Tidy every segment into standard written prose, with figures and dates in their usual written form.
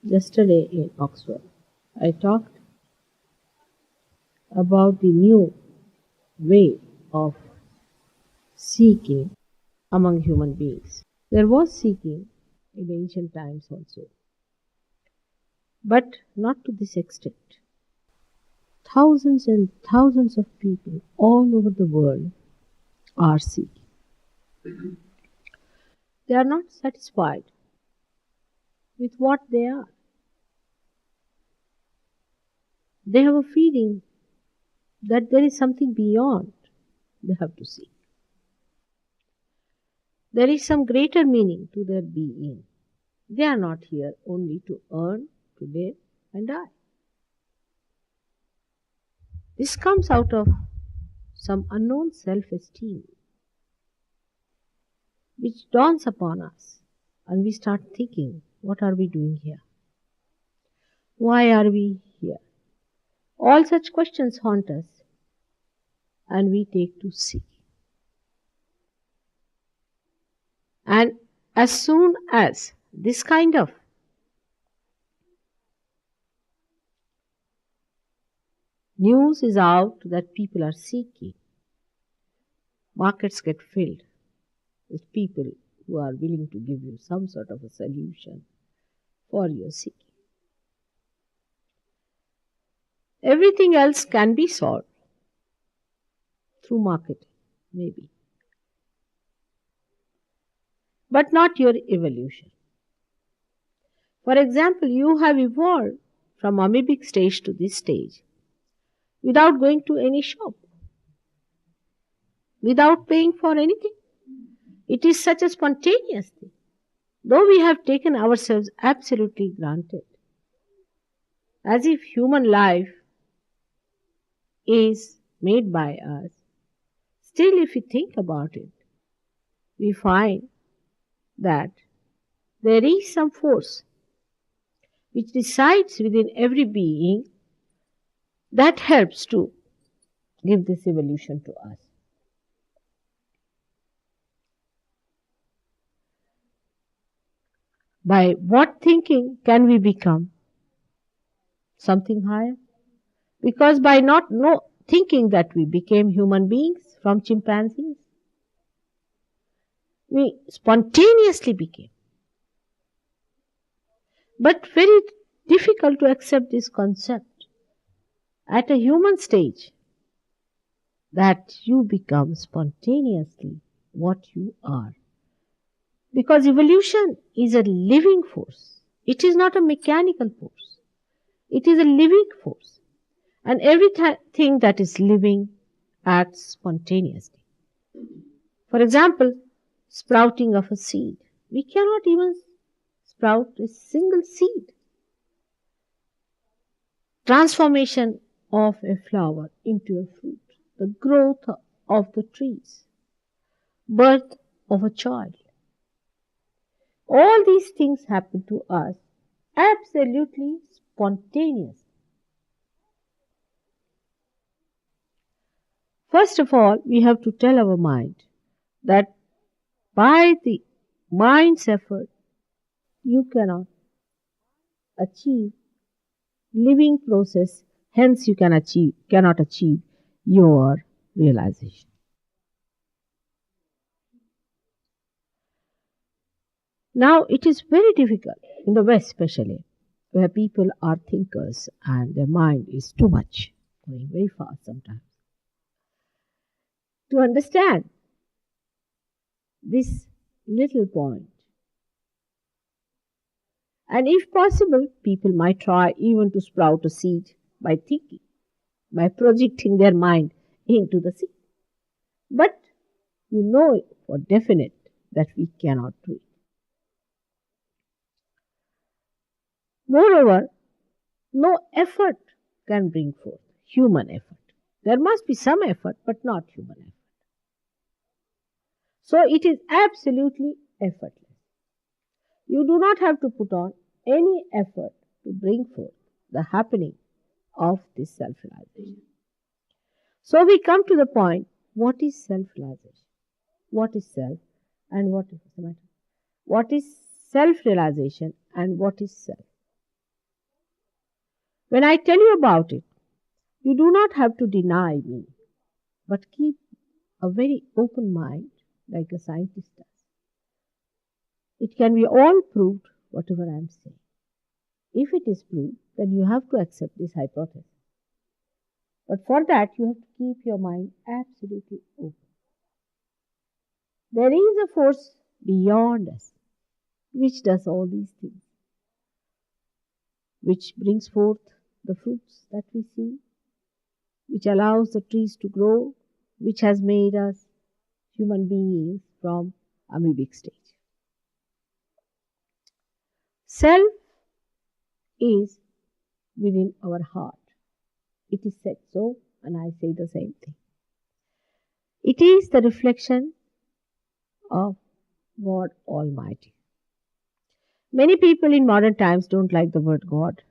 Yesterday in Oxford, I talked about the new way of seeking among human beings. There was seeking in ancient times also, but not to this extent. Thousands and thousands of people all over the world are seeking. They are not satisfied with what they are. They have a feeling that there is something beyond they have to seek. There is some greater meaning to their being. They are not here only to earn, to live, and die. This comes out of some unknown self-esteem which dawns upon us, and we start thinking, what are we doing here? Why are we here? All such questions haunt us, and we take to seek. And as soon as this kind of news is out that people are seeking, markets get filled with people who are willing to give you some sort of a solution for your seeking. Everything else can be solved through marketing, maybe, but not your evolution. For example, you have evolved from amoebic stage to this stage without going to any shop, without paying for anything. It is such a spontaneous thing, though we have taken ourselves absolutely granted, as if human life is made by us. Still, if we think about it, we find that there is some force which resides within every being that helps to give this evolution to us. By what thinking can we become something higher? Because by not thinking that we became human beings from chimpanzees, we spontaneously became. But very difficult to accept this concept at a human stage that you become spontaneously what you are. Because evolution is a living force. It is not a mechanical force. It is a living force. And everything that is living acts spontaneously. For example, sprouting of a seed. We cannot even sprout a single seed. Transformation of a flower into a fruit. The growth of the trees. Birth of a child. All these things happen to us absolutely spontaneously. First of all, we have to tell our mind that by the mind's effort, you cannot achieve living process, hence you cannot achieve your realization. Now, it is very difficult, in the West especially, where people are thinkers and their mind is too much, going very fast sometimes, to understand this little point. And if possible, people might try even to sprout a seed by thinking, by projecting their mind into the seed. But you know for definite that we cannot do it. Moreover, no effort can bring forth human effort. There must be some effort, but not human effort. So it is absolutely effortless. You do not have to put on any effort to bring forth the happening of this self-realization. So we come to the point, what is self-realization? What is self and what is the matter? What is self-realization and what is self? When I tell you about it, you do not have to deny me, but keep a very open mind like a scientist does. It can be all proved, whatever I am saying. If it is proved, then you have to accept this hypothesis. But for that, you have to keep your mind absolutely open. There is a force beyond us which does all these things, which brings forth the fruits that we see, which allows the trees to grow, which has made us human beings from amoebic stage. Self is within our heart. It is said so, and I say the same thing. It is the reflection of God Almighty. Many people in modern times don't like the word God,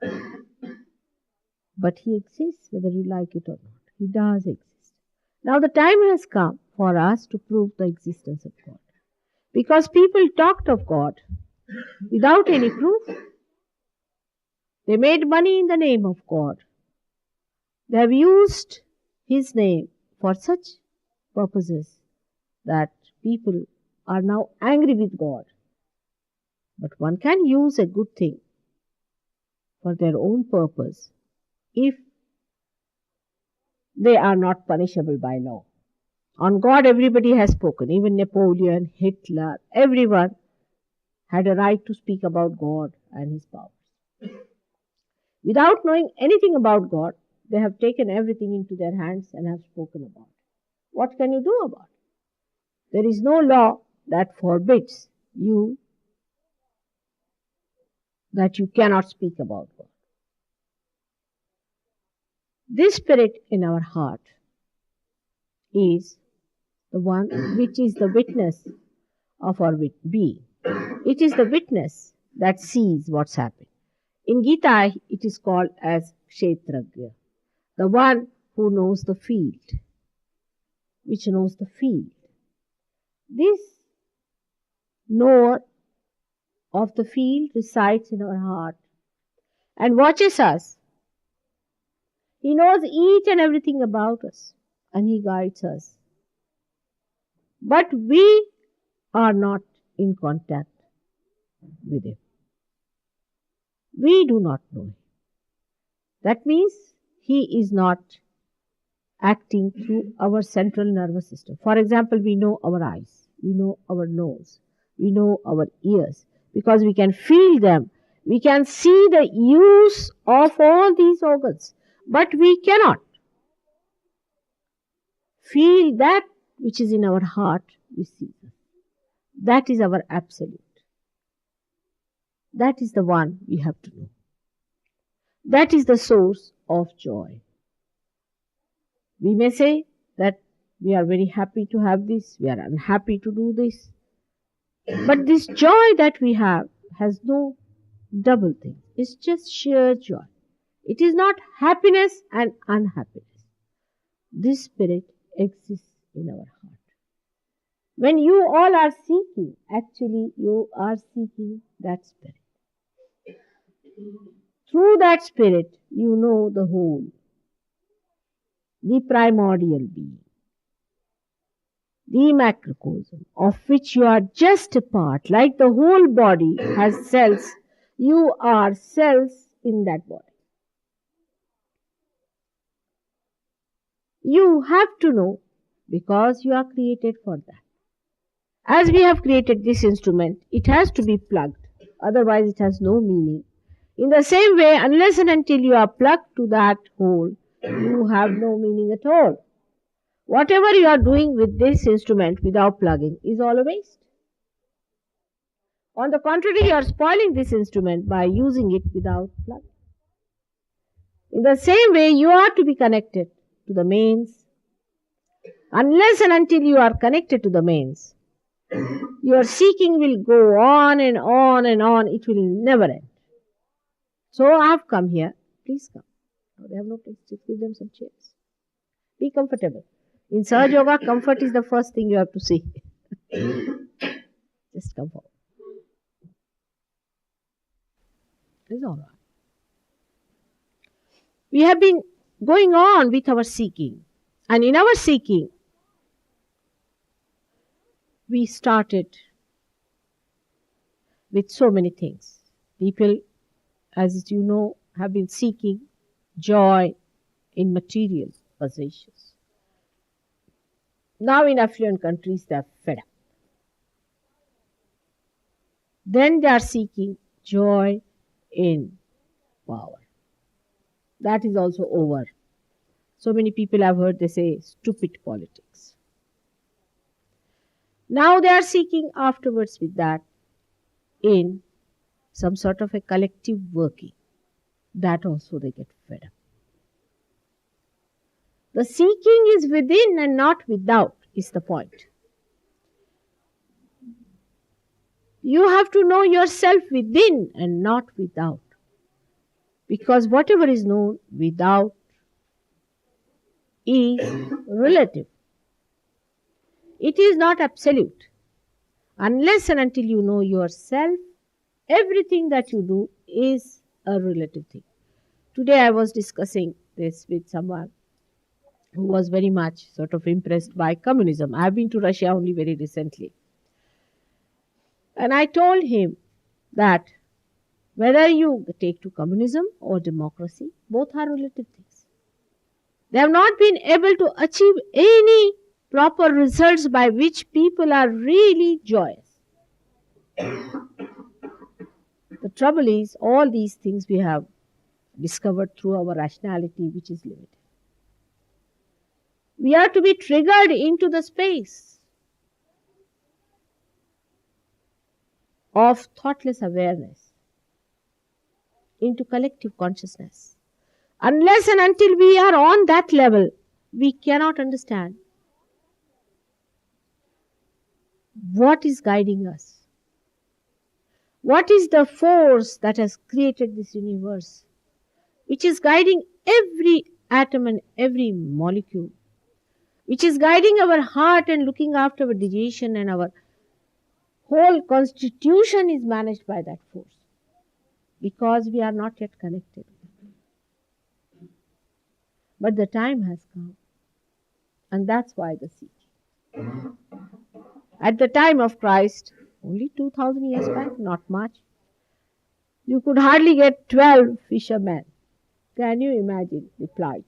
but He exists whether you like it or not. He does exist. Now the time has come for us to prove the existence of God. Because people talked of God without any proof. They made money in the name of God. They have used His name for such purposes that people are now angry with God. But one can use a good thing for their own purpose if they are not punishable by law. On God, everybody has spoken, even Napoleon, Hitler, everyone had a right to speak about God and His powers. Without knowing anything about God, they have taken everything into their hands and have spoken about it. What can you do about it? There is no law that forbids you that you cannot speak about God. This spirit in our heart is the one which is the witness of our being. It is the witness that sees what's happening. In Gita, it is called as Kshetragya, the one who knows the field, which knows the field. This knower of the field resides in our heart and watches us. He knows each and everything about us and He guides us. But we are not in contact with Him. We do not know Him. That means He is not acting through our central nervous system. For example, we know our eyes, we know our nose, we know our ears, because we can feel them. We can see the use of all these organs, but we cannot feel that which is in our heart. We see that is our absolute. That is the one we have to know. That is the source of joy. We may say that we are very happy to have this, we are unhappy to do this. But this joy that we have has no double thing. It's just sheer joy. It is not happiness and unhappiness. This spirit exists in our heart. When you all are seeking, actually you are seeking that spirit. Through that spirit, you know the whole, the primordial being, the macrocosm, of which you are just a part. Like the whole body has cells, you are cells in that body. You have to know because you are created for that. As we have created this instrument, it has to be plugged, otherwise it has no meaning. In the same way, unless and until you are plugged to that hole, you have no meaning at all. Whatever you are doing with this instrument without plugging is all a waste. On the contrary, you are spoiling this instrument by using it without plugging. In the same way, you are to be connected to the mains. Unless and until you are connected to the mains, your seeking will go on and on and on. It will never end. So I have come here. Please come. No, they have no place. Just give them some chairs. Be comfortable. In Sahaja Yoga, comfort is the first thing you have to see. Just come forward. It's all right. We have been going on with our seeking. And in our seeking, we started with so many things. People, as you know, have been seeking joy in material possessions. Now in affluent countries, they are fed up. Then they are seeking joy in power. That is also over. So many people have heard they say stupid politics. Now they are seeking afterwards with that in some sort of a collective working. That also they get fed up. The seeking is within and not without, is the point. You have to know yourself within and not without. Because whatever is known without is relative. It is not absolute. Unless and until you know yourself, everything that you do is a relative thing. Today I was discussing this with someone who was very much sort of impressed by communism. I have been to Russia only very recently. And I told him that whether you take to communism or democracy, both are relative things. They have not been able to achieve any proper results by which people are really joyous. The trouble is, all these things we have discovered through our rationality, which is limited. We are to be triggered into the space of thoughtless awareness, into collective consciousness. Unless and until we are on that level, we cannot understand what is guiding us. What is the force that has created this universe, which is guiding every atom and every molecule, which is guiding our heart and looking after our digestion, and our whole constitution is managed by that force, because we are not yet connected. But the time has come, and that's why the seeking. At the time of Christ, only 2000 years back, not much, you could hardly get 12 fishermen. Can you imagine the plight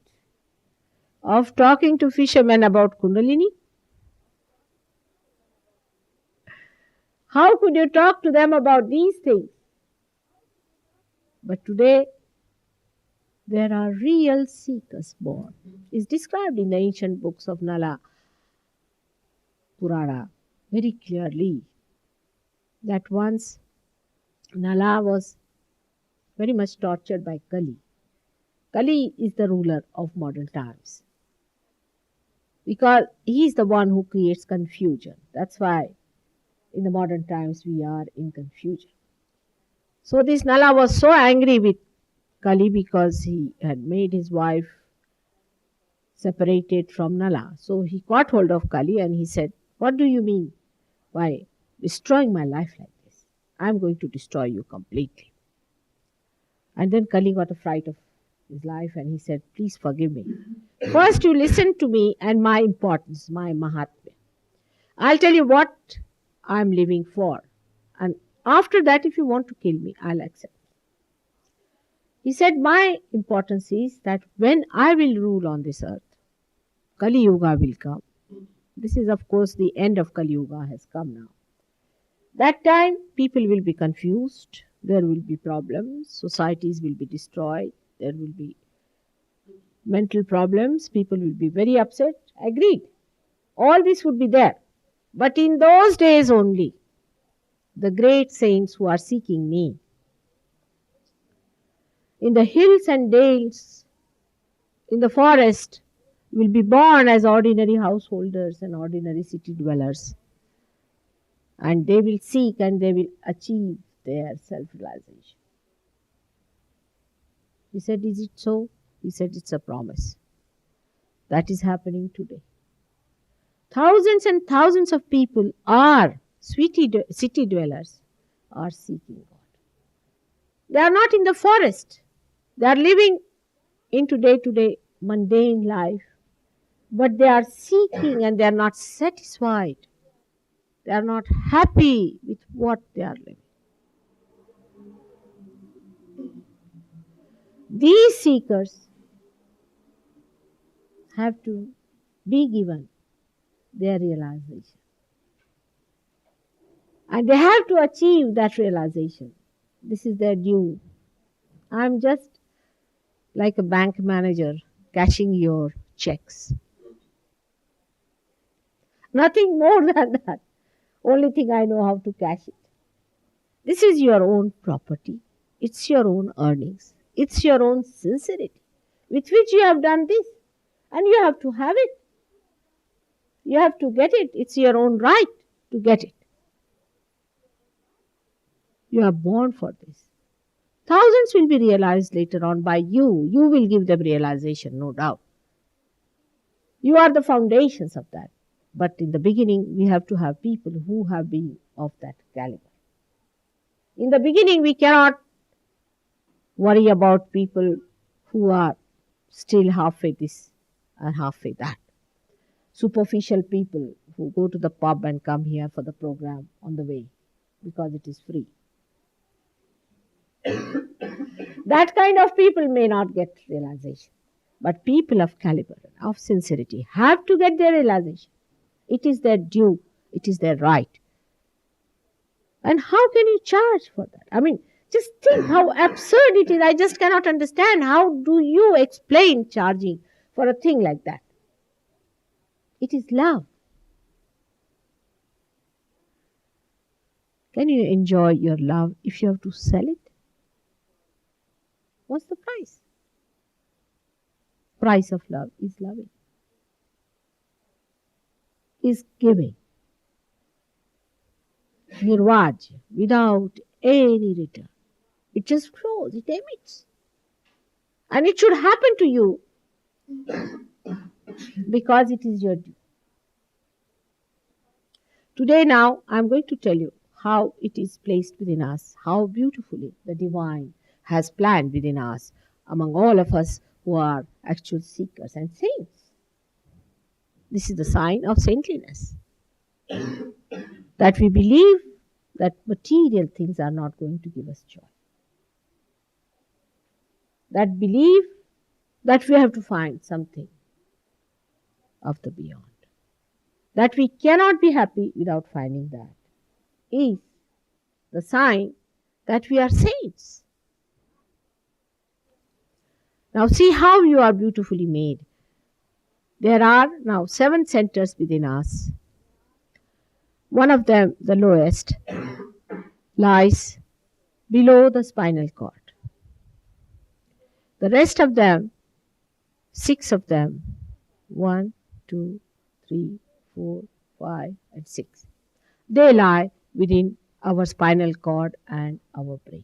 of talking to fishermen about Kundalini? How could you talk to them about these things? But today, there are real seekers born. It's described in the ancient books of Nala Purana very clearly that once Nala was very much tortured by Kali. Kali is the ruler of modern times, because he is the one who creates confusion. That's why in the modern times we are in confusion. So this Nala was so angry with Kali because he had made his wife separated from Nala. So he caught hold of Kali and he said, "What do you mean by destroying my life like this? I'm going to destroy you completely." And then Kali got a fright of his life and he said, "Please forgive me. First you listen to me and my importance, my Mahatma. I'll tell you what I'm living for. And after that, if you want to kill me, I'll accept." He said, "My importance is that when I will rule on this earth, Kali Yuga will come." This is, of course, the end of Kali Yuga has come now. That time, people will be confused. There will be problems. Societies will be destroyed. There will be mental problems. People will be very upset. Agreed. All this would be there. But in those days only, the great saints who are seeking me, in the hills and dales, in the forest, will be born as ordinary householders and ordinary city dwellers. And they will seek and they will achieve their self-realization. He said, "Is it so?" He said, "It's a promise." That is happening today. Thousands and thousands of people are city dwellers, are seeking God. They are not in the forest. They are living into day-to-day mundane life, but they are seeking and they are not satisfied. They are not happy with what they are living. These seekers have to be given their realization. And they have to achieve that realization. This is their due. I'm just like a bank manager cashing your checks. Nothing more than that. Only thing I know how to cash it. This is your own property. It's your own earnings. It's your own sincerity with which you have done this. And you have to have it. You have to get it. It's your own right to get it. You are born for this. Thousands will be realized later on by you. You will give them realization, no doubt. You are the foundations of that. But in the beginning, we have to have people who have been of that caliber. In the beginning, we cannot worry about people who are still halfway this and halfway that. Superficial people who go to the pub and come here for the program on the way because it is free. That kind of people may not get realization. But people of caliber, of sincerity, have to get their realization. It is their due. It is their right. And how can you charge for that? I mean, just think how absurd it is. I just cannot understand. How do you explain charging for a thing like that? It is love. Can you enjoy your love if you have to sell it? What's the price? Price of love is loving. Is giving. Nirvaj, without any return. It just flows, it emits. And it should happen to you because it is your due. Today now, I am going to tell you how it is placed within us, how beautifully the divine has planned within us, among all of us who are actual seekers and saints. This is the sign of saintliness. That we believe that material things are not going to give us joy. That belief that we have to find something of the beyond. That we cannot be happy without finding that is the sign that we are saints. Now see how you are beautifully made. There are now 7 centers within us. One of them, the lowest, lies below the spinal cord. The rest of them, 6 of them, 1, 2, 3, 4, 5, and 6. They lie within our spinal cord and our brain.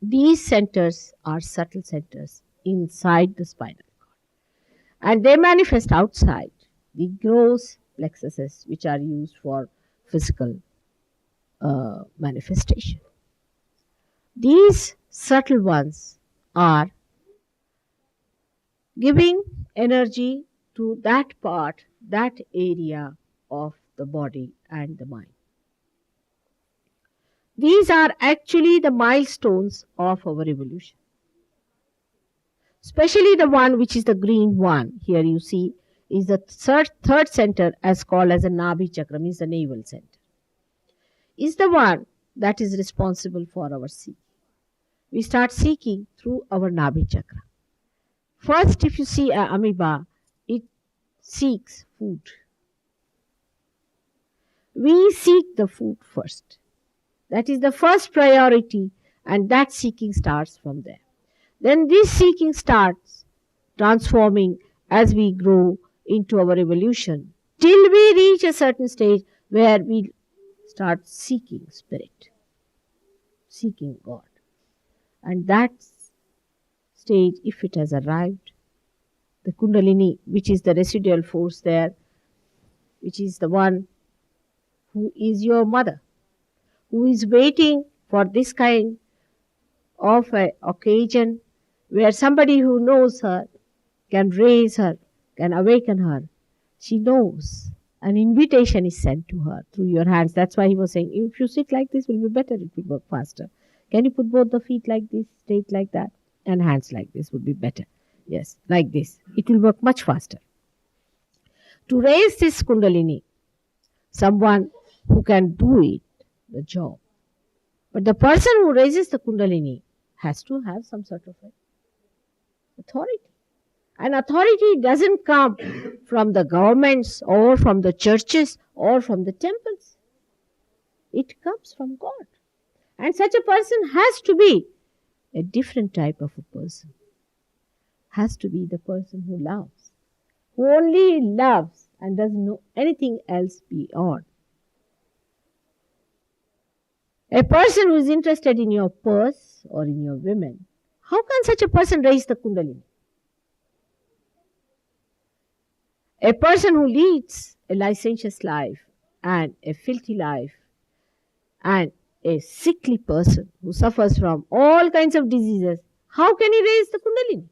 These centers are subtle centers inside the spinal cord. And they manifest outside the gross plexuses, which are used for physical manifestation. These subtle ones are giving energy to that part, that area of the body and the mind. These are actually the milestones of our evolution. Especially the one which is the green one, here you see, is the third center as called as a Nabhi Chakra, means the navel center. Is the one that is responsible for our seeking. We start seeking through our Nabhi Chakra. First, if you see an amoeba, it seeks food. We seek the food first. That is the first priority, and that seeking starts from there. Then this seeking starts transforming as we grow into our evolution till we reach a certain stage where we start seeking spirit, seeking God. And that stage, if it has arrived, the Kundalini, which is the residual force there, which is the one who is your mother, who is waiting for this kind of an occasion where somebody who knows her can raise her, can awaken her. She knows. An invitation is sent to her through your hands. That's why he was saying, if you sit like this, it will be better, it will work faster. Can you put both the feet like this, straight like that, and hands like this would be better. Yes, like this. It will work much faster. To raise this Kundalini, someone who can do it, the job. But the person who raises the Kundalini has to have some sort of authority. And authority doesn't come from the governments or from the churches or from the temples. It comes from God. And such a person has to be a different type of a person. Has to be the person who loves, who only loves and doesn't know anything else beyond. A person who is interested in your purse or in your women, how can such a person raise the Kundalini? A person who leads a licentious life and a filthy life and a sickly person who suffers from all kinds of diseases, how can he raise the Kundalini?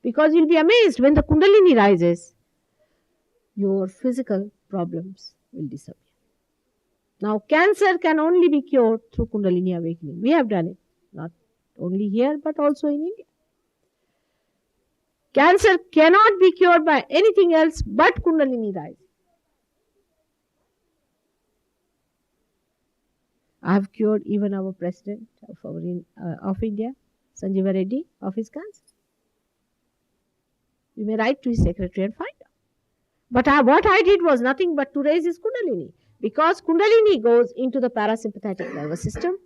Because you'll be amazed when the Kundalini rises, your physical problems will disappear. Now, cancer can only be cured through Kundalini awakening. We have done it, not only here but also in India. Cancer cannot be cured by anything else but Kundalini rise. I have cured even our president of India, Sanjeeva Reddy, of his cancer. You may write to his secretary and find out. But what I did was nothing but to raise his Kundalini, because Kundalini goes into the parasympathetic nervous system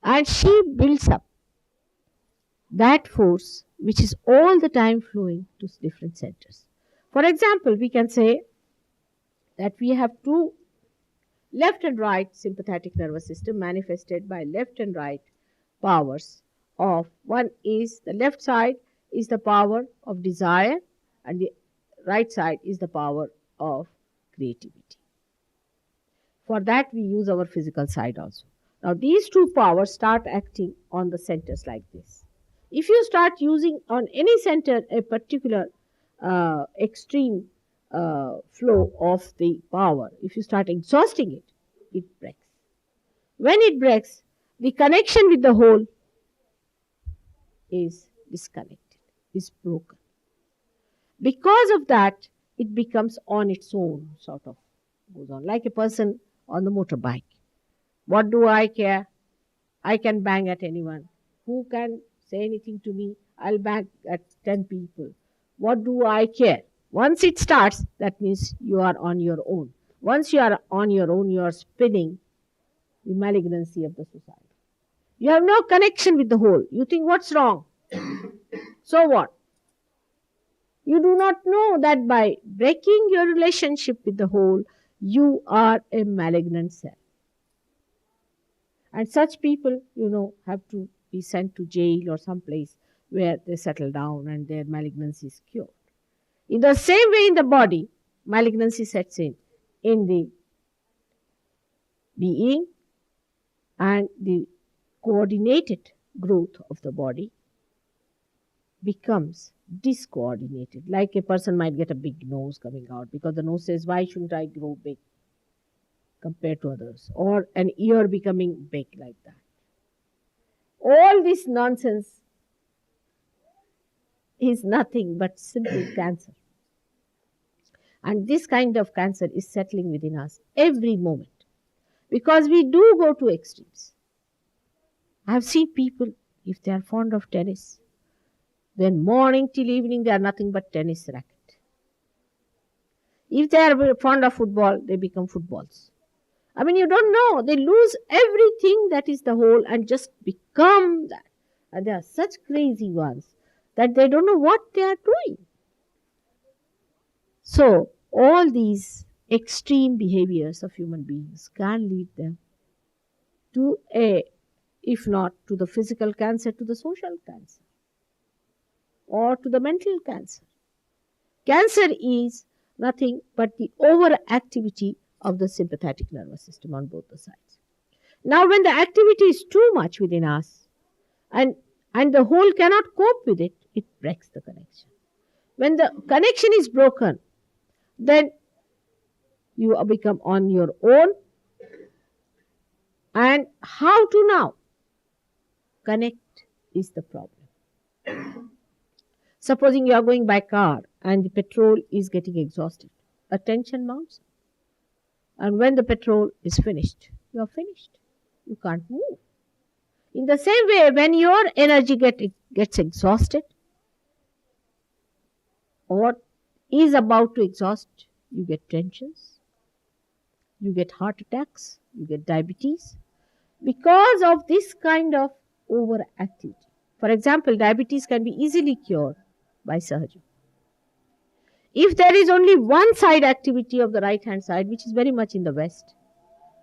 and she builds up that force which is all the time flowing to different centers. For example, we can say that we have two left and right sympathetic nervous system manifested by left and right powers of, one is the left side is the power of desire and the right side is the power of creativity. For that we use our physical side also. Now these two powers start acting on the centers like this. If you start using on any center a particular extreme flow of the power, if you start exhausting it, it breaks. When it breaks, the connection with the whole is disconnected, is broken. Because of that, it becomes on its own, sort of goes on, like a person on the motorbike. What do I care? I can bang at anyone. Who can say anything to me? I'll bang at 10 people. What do I care? Once it starts, that means you are on your own. Once you are on your own, you are spinning the malignancy of the society. You have no connection with the whole. You think, what's wrong? So what? You do not know that by breaking your relationship with the whole, you are a malignant cell. And such people, have to be sent to jail or someplace where they settle down and their malignancy is cured. In the same way in the body, malignancy sets in the being, and the coordinated growth of the body becomes discoordinated. Like a person might get a big nose coming out because the nose says, why shouldn't I grow big compared to others? Or an ear becoming big like that. All this nonsense is nothing but simple cancer. And this kind of cancer is settling within us every moment. Because we do go to extremes. I have seen people, if they are fond of tennis, then morning till evening they are nothing but tennis racket. If they are fond of football, they become footballs. I mean, you don't know. They lose everything that is the whole and just become that. And they are such crazy ones that they don't know what they are doing. So, all these extreme behaviors of human beings can lead them to if not to the physical cancer, to the social cancer or to the mental cancer. Cancer is nothing but the overactivity of the sympathetic nervous system on both the sides. Now, when the activity is too much within us, and and the whole cannot cope with it, it breaks the connection. When the connection is broken, then you become on your own. And how to now connect is the problem. Supposing you are going by car and the petrol is getting exhausted, a tension mounts. And when the petrol is finished, you are finished. You can't move. In the same way, when your energy gets exhausted or is about to exhaust, you get tensions, you get heart attacks, you get diabetes because of this kind of overactivity. For example, diabetes can be easily cured by Sahaja. If there is only one side activity of the right hand side, which is very much in the West,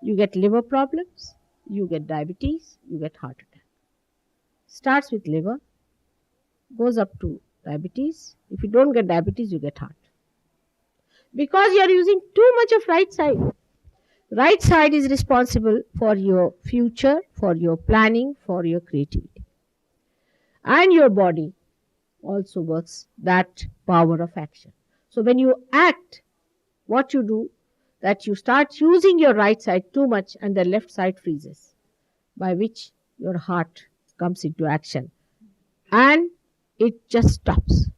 you get liver problems, you get diabetes, you get heart attack. Starts with liver, goes up to diabetes. If you don't get diabetes, you get heart. Because you are using too much of right side. Right side is responsible for your future, for your planning, for your creativity. And your body also works that power of action. So when you act, what you do, that you start using your right side too much and the left side freezes, by which your heart comes into action and it just stops.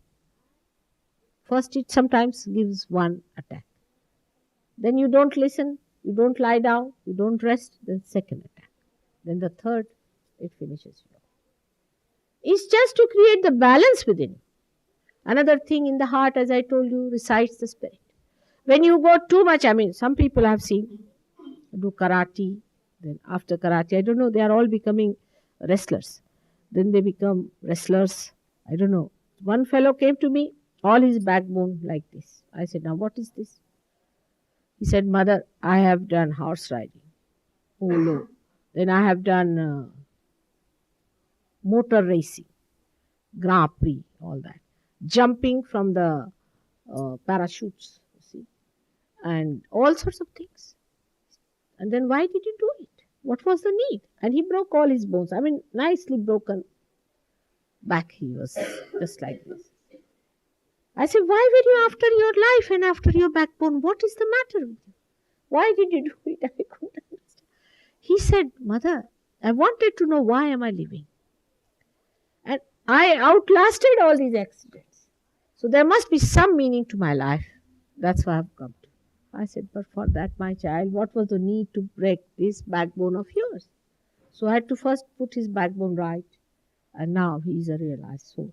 First it sometimes gives one attack. Then you don't listen, you don't lie down, you don't rest, then second attack. Then the third, it finishes you. It's just to create the balance within. Another thing in the heart, as I told you, resides the spirit. When you go too much, some people I have seen do karate, then after karate, I don't know, they are all becoming wrestlers. Then they become wrestlers, I don't know. One fellow came to me, all his backbone like this. I said, now what is this? He said, Mother, I have done horse riding. Oh no. Then I have done motor racing, Grand Prix, all that. Jumping from the parachutes, you see, and all sorts of things. And then why did you do it? What was the need? And he broke all his bones. Nicely broken back he was, just like this. I said, why were you after your life and after your backbone? What is the matter with you? Why did you do it? I couldn't understand. He said, Mother, I wanted to know why am I living. And I outlasted all these accidents. So there must be some meaning to my life. That's why I've come to. I said, but for that, my child, what was the need to break this backbone of yours? So I had to first put his backbone right. And now he is a realized soul.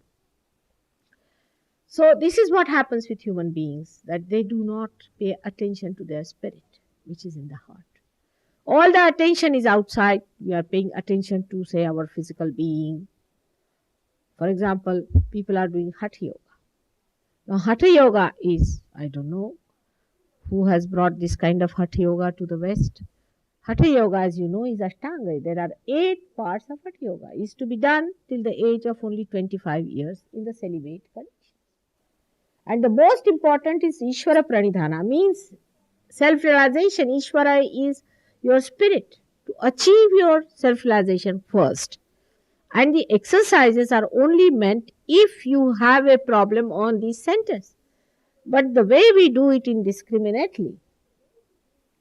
So this is what happens with human beings, that they do not pay attention to their spirit, which is in the heart. All the attention is outside. We are paying attention to, say, our physical being. For example, people are doing Hatha Yoga. Now, Hatha Yoga is, I don't know who has brought this kind of Hatha Yoga to the West. Hatha Yoga, as you know, is Ashtanga. There are 8 parts of Hatha Yoga. It is to be done till the age of only 25 years in the celibate condition. And the most important is Ishvara Pranidhana, means self-realization. Ishvara is your spirit. To achieve your self-realization first. And the exercises are only meant if you have a problem on these centers. But the way we do it indiscriminately,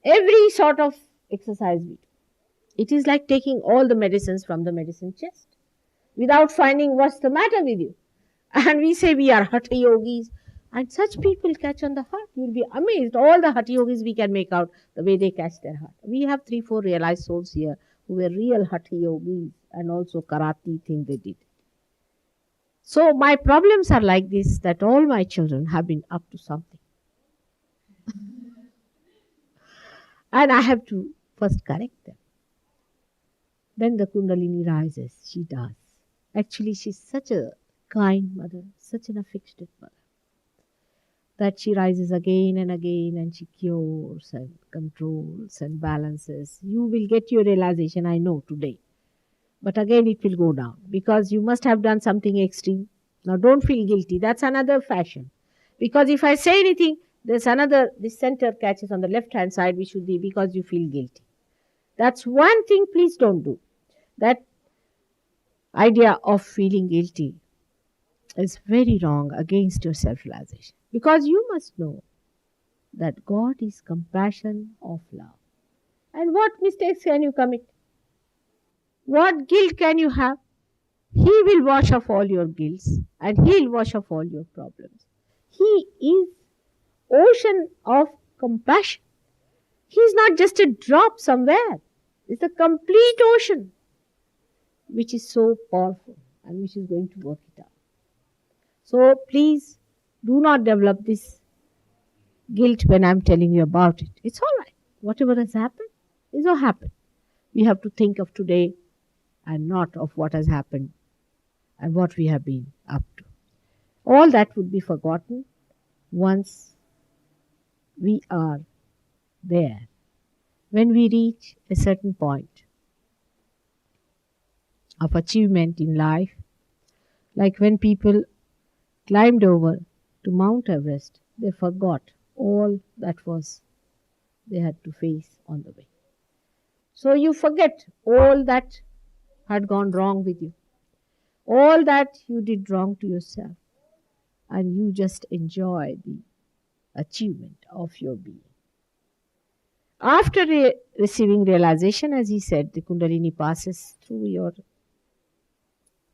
every sort of exercise we do, it is like taking all the medicines from the medicine chest without finding what's the matter with you. And we say we are Hatha Yogis, and such people catch on the heart. You'll be amazed. All the Hatha Yogis we can make out the way they catch their heart. We have 3-4 realized souls here who were real Hatha Yogis and also karate thing they did. So my problems are like this, that all my children have been up to something. And I have to first correct them. Then the Kundalini rises. She does. Actually, she's such a kind mother, such an affectionate mother, that she rises again and again and she cures and controls and balances. You will get your realization, I know, today. But again it will go down because you must have done something extreme. Now don't feel guilty. That's another fashion. Because if I say anything, there's another, this center catches on the left hand side, which should be because you feel guilty. That's one thing please don't do. That idea of feeling guilty is very wrong against your self-realization. Because you must know that God is compassion of love. And what mistakes can you commit? What guilt can you have? He will wash off all your guilts and He'll wash off all your problems. He is ocean of compassion. He's not just a drop somewhere. It's a complete ocean which is so powerful and which is going to work it out. So please do not develop this guilt when I'm telling you about it. It's all right. Whatever has happened is what happened. We have to think of today and not of what has happened and what we have been up to. All that would be forgotten once we are there. When we reach a certain point of achievement in life, like when people climbed over to Mount Everest, they forgot all that was they had to face on the way. So you forget all that had gone wrong with you, all that you did wrong to yourself, and you just enjoy the achievement of your being. After receiving realization, as he said, the Kundalini passes through your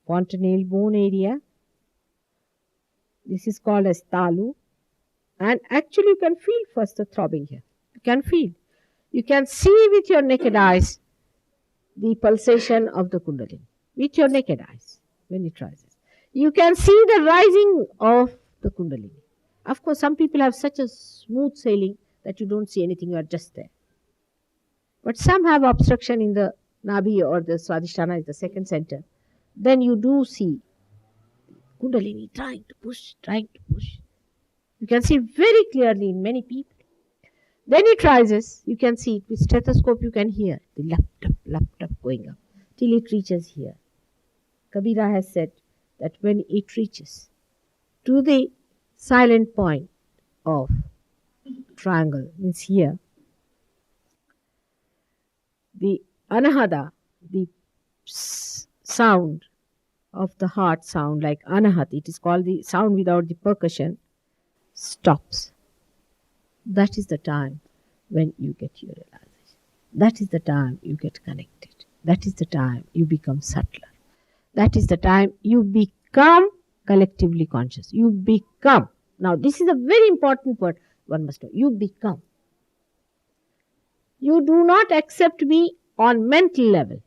fontanelle bone area. This is called as talu. And actually you can feel first the throbbing here. You can feel. You can see with your naked eyes the pulsation of the Kundalini. With your naked eyes when it rises. You can see the rising of the Kundalini. Of course, some people have such a smooth sailing that you don't see anything, you are just there. But some have obstruction in the Nabi or the Swadhisthana is the second center. Then you do see Kundalini trying to push. You can see very clearly in many people. Then it rises, you can see it with stethoscope, you can hear the lap tap going up till it reaches here. Kabira has said that when it reaches to the silent point of triangle, means here, the anahata, the sound of the heart sound like anahat, it is called the sound without the percussion, stops. That is the time when you get your realization. That is the time you get connected. That is the time you become subtler. That is the time you become collectively conscious. You become. Now this is a very important word one must know. You become. You do not accept me on mental level.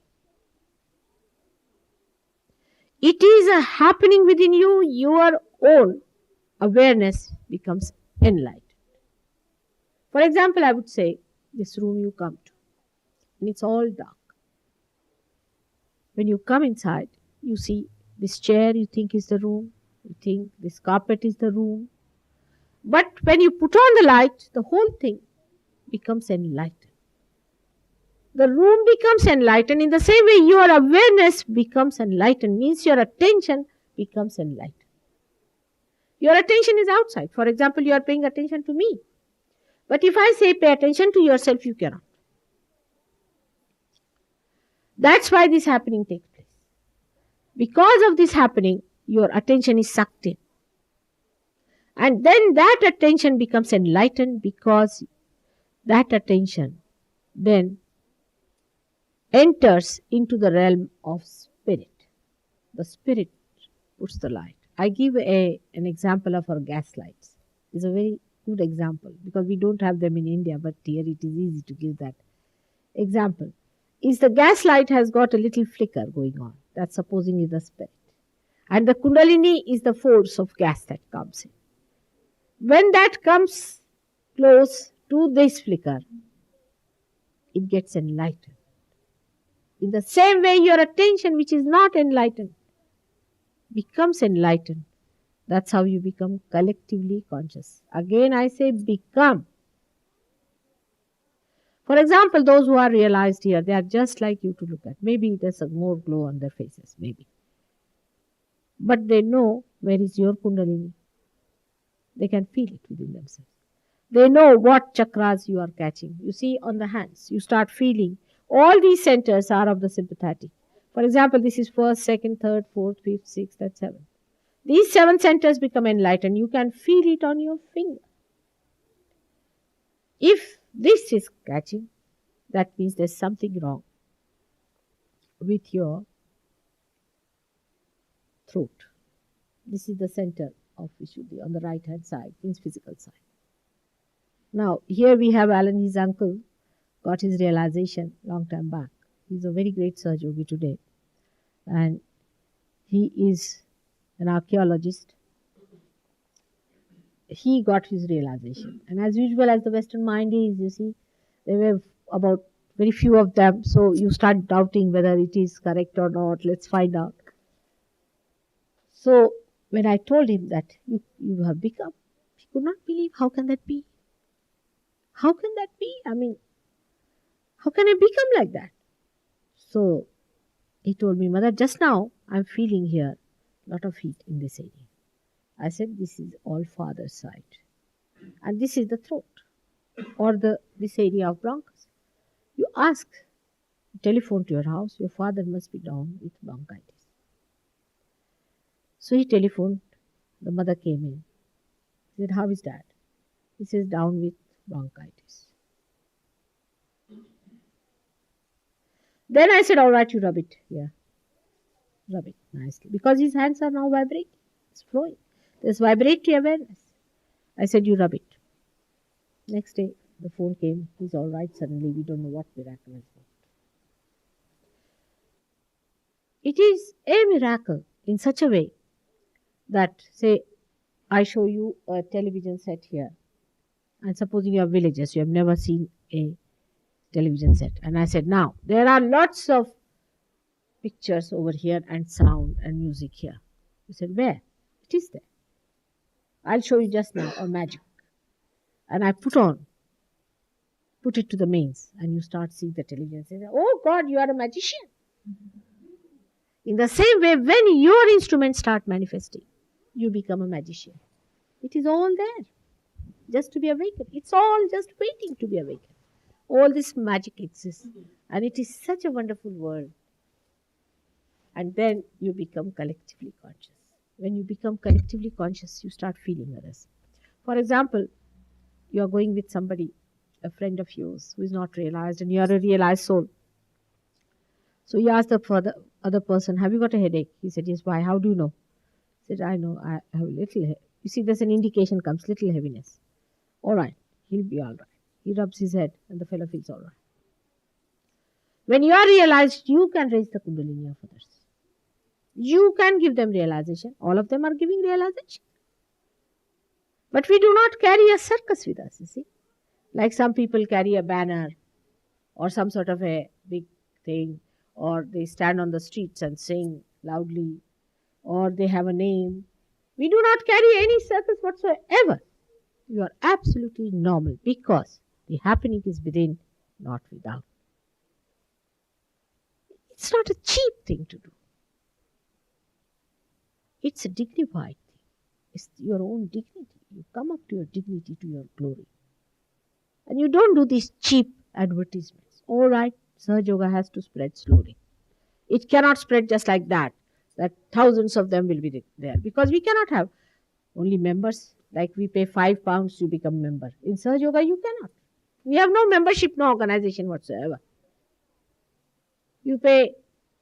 It is a happening within you, your own awareness becomes enlightened. For example, I would say, this room you come to, and it's all dark. When you come inside, you see this chair you think is the room, you think this carpet is the room. But when you put on the light, the whole thing becomes enlightened. The room becomes enlightened. In the same way, your awareness becomes enlightened, means your attention becomes enlightened. Your attention is outside. For example, you are paying attention to me. But if I say pay attention to yourself, you cannot. That's why this happening takes place. Because of this happening, your attention is sucked in. And then that attention becomes enlightened because that attention then enters into the realm of spirit. The spirit puts the light. I give an example of our gas lights. It's a very good example because we don't have them in India, but here it is easy to give that example. Is the gas light has got a little flicker going on. That's supposing is the spirit. And the Kundalini is the force of gas that comes in. When that comes close to this flicker, it gets enlightened. In the same way, your attention, which is not enlightened, becomes enlightened. That's how you become collectively conscious. Again, I say become. For example, those who are realized here, they are just like you to look at. Maybe there's a more glow on their faces, maybe. But they know where is your Kundalini. They can feel it within themselves. They know what chakras you are catching. You see on the hands, you start feeling. All these centers are of the sympathetic. For example, this is first, second, third, fourth, fifth, sixth, and seventh. These 7 centers become enlightened. You can feel it on your finger. If this is catching, that means there's something wrong with your throat. This is the center of Vishuddhi on the right hand side, means physical side. Now, here we have Alan, his uncle, got his realization long time back. He's a very great Sahaja Yogi today. And he is an archaeologist. He got his realization. And as usual, as the Western mind is, you see, there were about very few of them. So you start doubting whether it is correct or not. Let's find out. So when I told him that you have become, he could not believe, how can that be? How can that be? I mean, how can I become like that? So he told me, Mother, just now I'm feeling here a lot of heat in this area. I said, this is all father's side. And this is the throat or this area of bronchus. You ask, telephone to your house, your father must be down with bronchitis. So he telephoned, the mother came in. He said, how is dad? He says, down with bronchitis. Then I said, all right, you rub it here. Rub it nicely. Because his hands are now vibrating. It's flowing. There's vibratory awareness. I said, you rub it. Next day, the phone came. He's all right. Suddenly, we don't know what miracle has happened. It is a miracle in such a way that, say, I show you a television set here. And supposing you are villagers, you have never seen a television set. And I said, now, there are lots of pictures over here and sound and music here. He said, where? It is there. I'll show you just now, or magic. And I put it to the mains, and you start seeing the television. Say, oh God, you are a magician. In the same way, when your instruments start manifesting, you become a magician. It is all there, just to be awakened. It's all just waiting to be awakened. All this magic exists, and it is such a wonderful world. And then you become collectively conscious. When you become collectively conscious, you start feeling others. For example, you are going with somebody, a friend of yours, who is not realized, and you are a realized soul. So you ask the other person, have you got a headache? He said, yes. Why? How do you know? He said, I know, I have a little headache. You see, there's an indication comes, little heaviness. All right, he'll be all right. He rubs his head, and the fellow feels all right. When you are realized, you can raise the kundalini of others. You can give them realization. All of them are giving realization. But we do not carry a circus with us, you see. Like some people carry a banner or some sort of a big thing, or they stand on the streets and sing loudly, or they have a name. We do not carry any circus whatsoever. You are absolutely normal because the happening is within, not without. It's not a cheap thing to do. It's a dignified thing. It's your own dignity. You come up to your dignity, to your glory. And you don't do these cheap advertisements. All right, Sahaja Yoga has to spread slowly. It cannot spread just like that thousands of them will be there. Because we cannot have only members. Like we pay £5 to become member. In Sahaja Yoga, you cannot. We have no membership, no organization whatsoever. You pay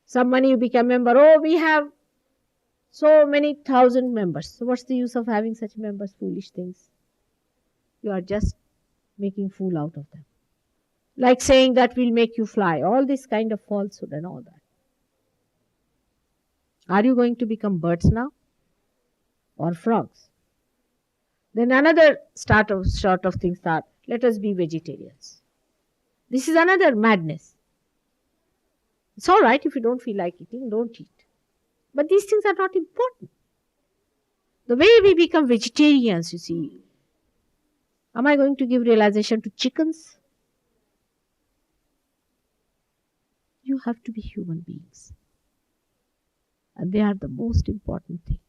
some money, you become member. Oh, we have so many thousand members. So what's the use of having such members? Foolish things. You are just making fool out of them. Like saying that we'll make you fly. All this kind of falsehood and all that. Are you going to become birds now? Or frogs? Then another sort of things start. Let us be vegetarians. This is another madness. It's all right if you don't feel like eating, don't eat. But these things are not important. The way we become vegetarians, you see. Am I going to give realization to chickens? You have to be human beings. And they are the most important thing.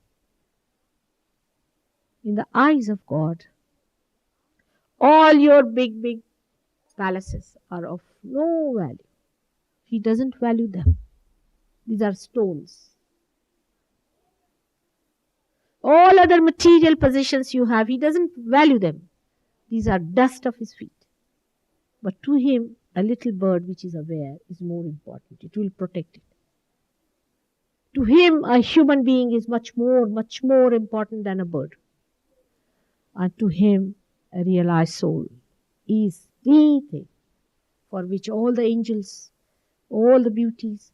In the eyes of God, all your big, big palaces are of no value. He doesn't value them. These are stones. All other material possessions you have, he doesn't value them. These are dust of his feet. But to him, a little bird which is aware is more important. It will protect it. To him, a human being is much more important than a bird. And to him, a realized soul is the thing for which all the angels, all the beauties,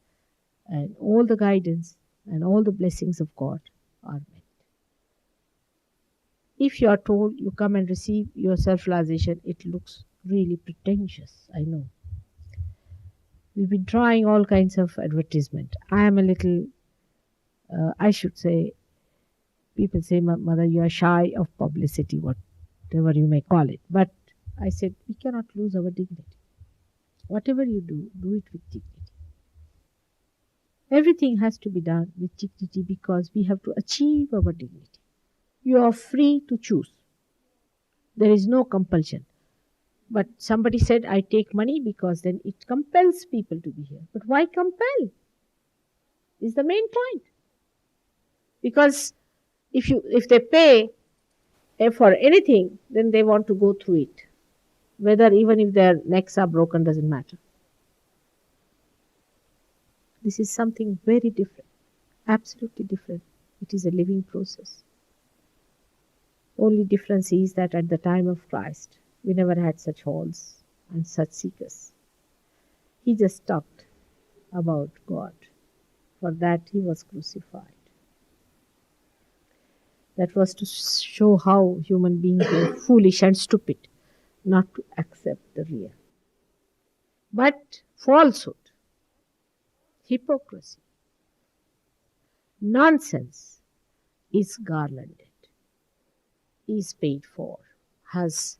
and all the guidance, and all the blessings of God are meant. If you are told you come and receive your self realization, it looks really pretentious, I know. We've been trying all kinds of advertisement. I am a little, I should say, people say, Mother, you are shy of publicity, whatever you may call it. But I said, we cannot lose our dignity. Whatever you do, do it with dignity. Everything has to be done with dignity because we have to achieve our dignity. You are free to choose. There is no compulsion. But somebody said, I take money because then it compels people to be here. But why compel? Is the main point. Because if they pay for anything, then they want to go through it. Whether even if their necks are broken doesn't matter. This is something very different, absolutely different. It is a living process. Only difference is that at the time of Christ, we never had such halls and such seekers. He just talked about God. For that he was crucified. That was to show how human beings were foolish and stupid not to accept the real. But falsehood, hypocrisy, nonsense is garlanded, is paid for, has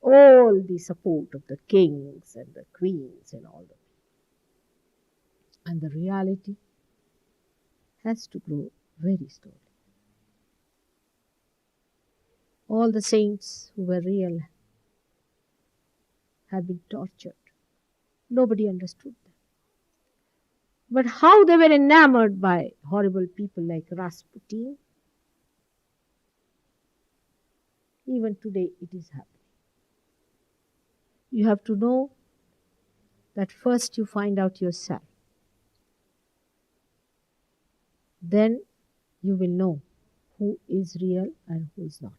all the support of the kings and the queens and all that. And the reality has to grow very slowly. All the saints who were real have been tortured. Nobody understood them. But how they were enamored by horrible people like Rasputin, even today it is happening. You have to know that first you find out yourself. Then you will know who is real and who is not.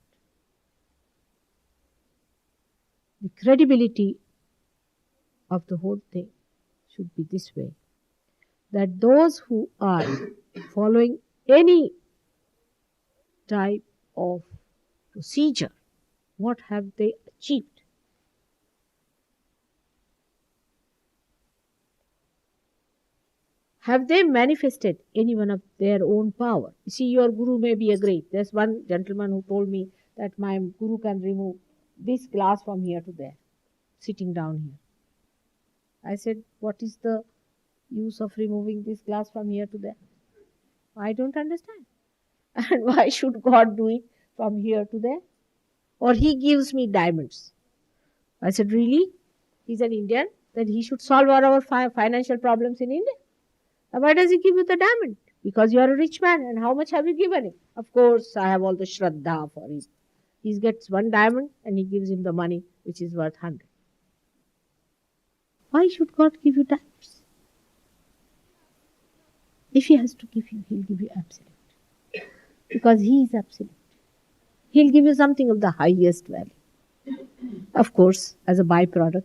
The credibility of the whole thing should be this way, that those who are following any type of procedure, what have they achieved? Have they manifested any one of their own power? You see, your guru may be a great. There's one gentleman who told me that my guru can remove this glass from here to there, sitting down here. I said, what is the use of removing this glass from here to there? I don't understand. And why should God do it from here to there? Or he gives me diamonds. I said, really? He's an Indian? Then he should solve all our financial problems in India. Why does he give you the diamond? Because you are a rich man. And how much have you given him? Of course, I have all the shraddha for him. He gets one diamond and he gives him the money which is worth 100. Why should God give you diamonds? If he has to give you, he'll give you absolute. Because he is absolute. He'll give you something of the highest value. Of course, as a byproduct,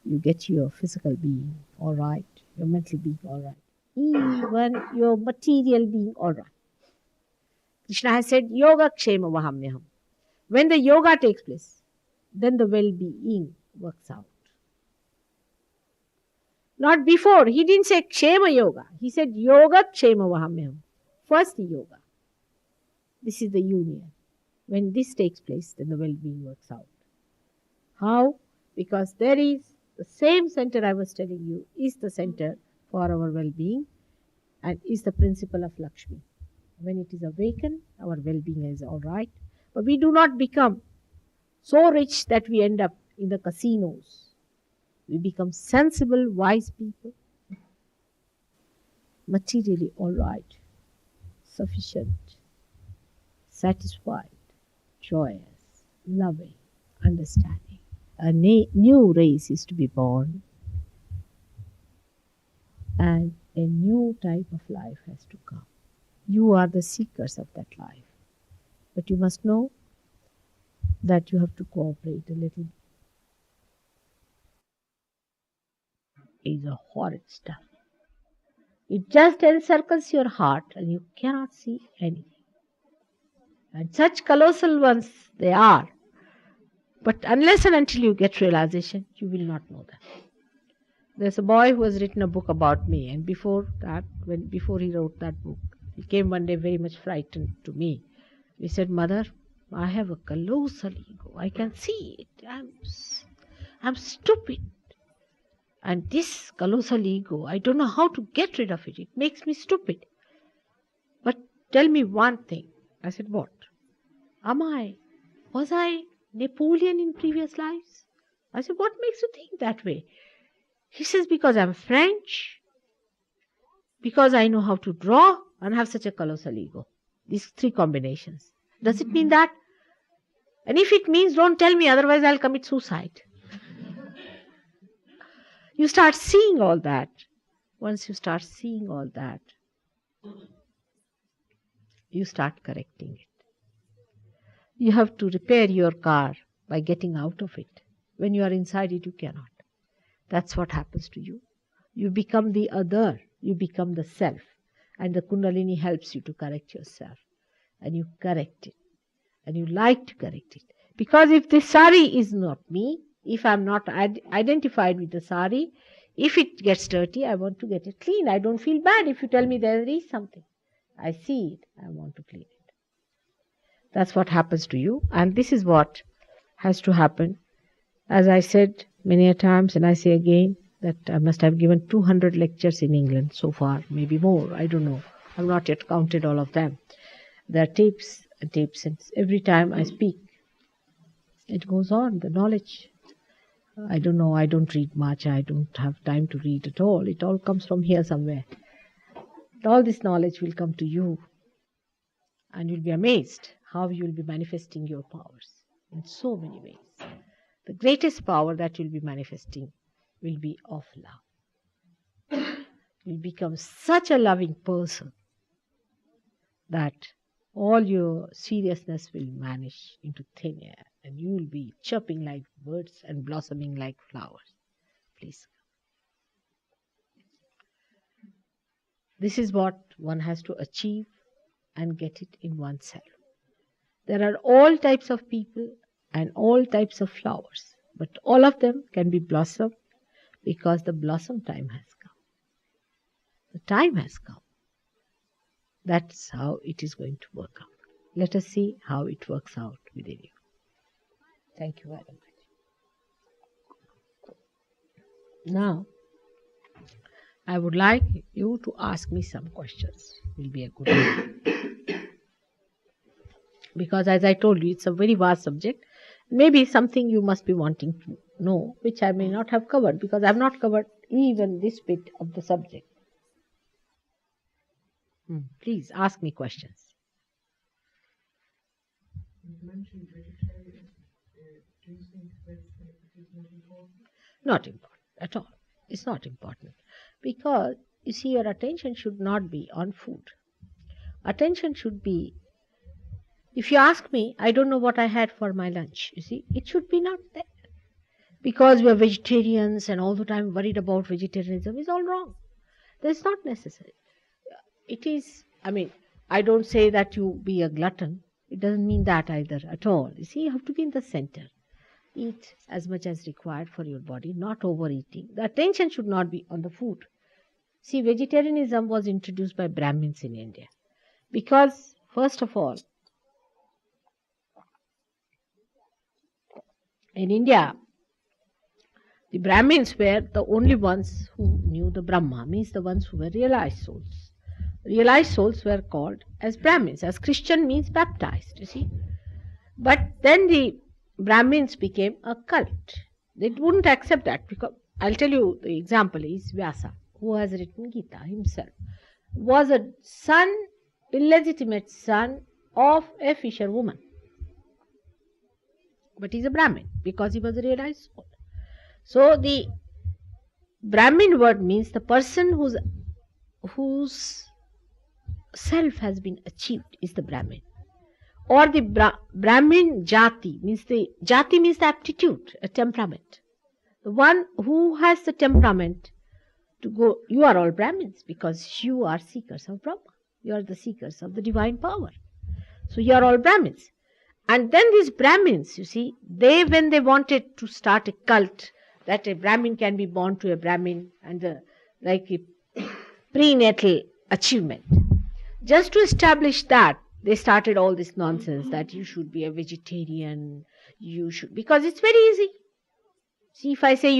you get your physical being all right, your mental being all right, even your material being all right. Krishna has said, Yoga Kshema Vahamyaham. When the yoga takes place, then the well-being works out. Not before. He didn't say Kshema Yoga. He said Yoga Kshema Vahamyaham. First the yoga. This is the union. When this takes place, then the well-being works out. How? Because there is the same center I was telling you is the center for our well-being and is the principle of Lakshmi. When it is awakened, our well-being is all right. But we do not become so rich that we end up in the casinos. We become sensible, wise people. materially all right, sufficient, satisfied, joyous, loving, understanding. A new race is to be born, and a new type of life has to come. You are the seekers of that life. But you must know that you have to cooperate a little. It's a horrid stuff. It just encircles your heart and you cannot see anything. And such colossal ones they are. But unless and until you get realization, you will not know them. There's a boy who has written a book about me, and before he wrote that book, he came one day very much frightened to me. He said, "Mother, I have a colossal ego. I can see it. I'm stupid. And this colossal ego, I don't know how to get rid of it. It makes me stupid. But tell me one thing." I said, "What? Was I Napoleon in previous lives?" I said, "What makes you think that way?" He says, "Because I'm French, because I know how to draw and have such a colossal ego." These three combinations. Does it mean that? And if it means, don't tell me, otherwise I'll commit suicide. You start seeing all that. Once you start seeing all that, you start correcting it. You have to repair your car by getting out of it. When you are inside it, you cannot. That's what happens to you. You become the other. You become the self. And the Kundalini helps you to correct yourself. And you correct it. And you like to correct it. Because if the sari is not me, if I'm not identified with the sari, if it gets dirty, I want to get it clean. I don't feel bad if you tell me there is something. I see it. I want to clean it. That's what happens to you. And this is what has to happen. As I said many a times, and I say again, that I must have given 200 lectures in England so far, maybe more, I don't know. I've not yet counted all of them. There are tapes, and every time I speak, it goes on, the knowledge. I don't know, I don't read much, I don't have time to read at all. It all comes from here somewhere. All this knowledge will come to you, and you'll be amazed how you'll be manifesting your powers in so many ways. The greatest power that you'll be manifesting will be of love. You'll become such a loving person that all your seriousness will vanish into thin air, and you will be chirping like birds and blossoming like flowers. Please. This is what one has to achieve and get it in oneself. There are all types of people and all types of flowers, but all of them can be blossomed because the blossom time has come. The time has come. That's how it is going to work out. Let us see how it works out within you. Thank you very much. Now, I would like you to ask me some questions. It will be a good one. Because as I told you, it's a very vast subject. Maybe something you must be wanting to know, which I may not have covered, because I have not covered even this bit of the subject. Please ask me questions. You mentioned vegetarian. Do you think that is not important? Not important at all. It's not important. Because, you see, your attention should not be on food. Attention should be, if you ask me, I don't know what I had for my lunch. You see, it should be not there. Because we are vegetarians and all the time worried about vegetarianism is all wrong. That's not necessary. It is, I don't say that you be a glutton. It doesn't mean that either at all. You see, you have to be in the center. Eat as much as required for your body, not overeating. The attention should not be on the food. See, vegetarianism was introduced by Brahmins in India. Because, first of all, in India, the Brahmins were the only ones who knew the Brahma, means the ones who were realized souls. Realized souls were called as Brahmins, as Christian means baptized, you see. But then the Brahmins became a cult. They wouldn't accept that, because I'll tell you the example is Vyasa, who has written Gita himself. was a son, illegitimate son of a fisherwoman. But he's a Brahmin because he was a realized soul. So the Brahmin word means the person whose self has been achieved is the Brahmin. Or the Brahmin Jati means the aptitude, a temperament. The one who has the temperament to go, you are all Brahmins because you are seekers of Brahma. You are the seekers of the divine power. So you are all Brahmins. And then these Brahmins, you see, when they wanted to start a cult, that a Brahmin can be born to a Brahmin and like a prenatal achievement. Just to establish that, they started all this nonsense that you should be a vegetarian, because it's very easy. See, if I say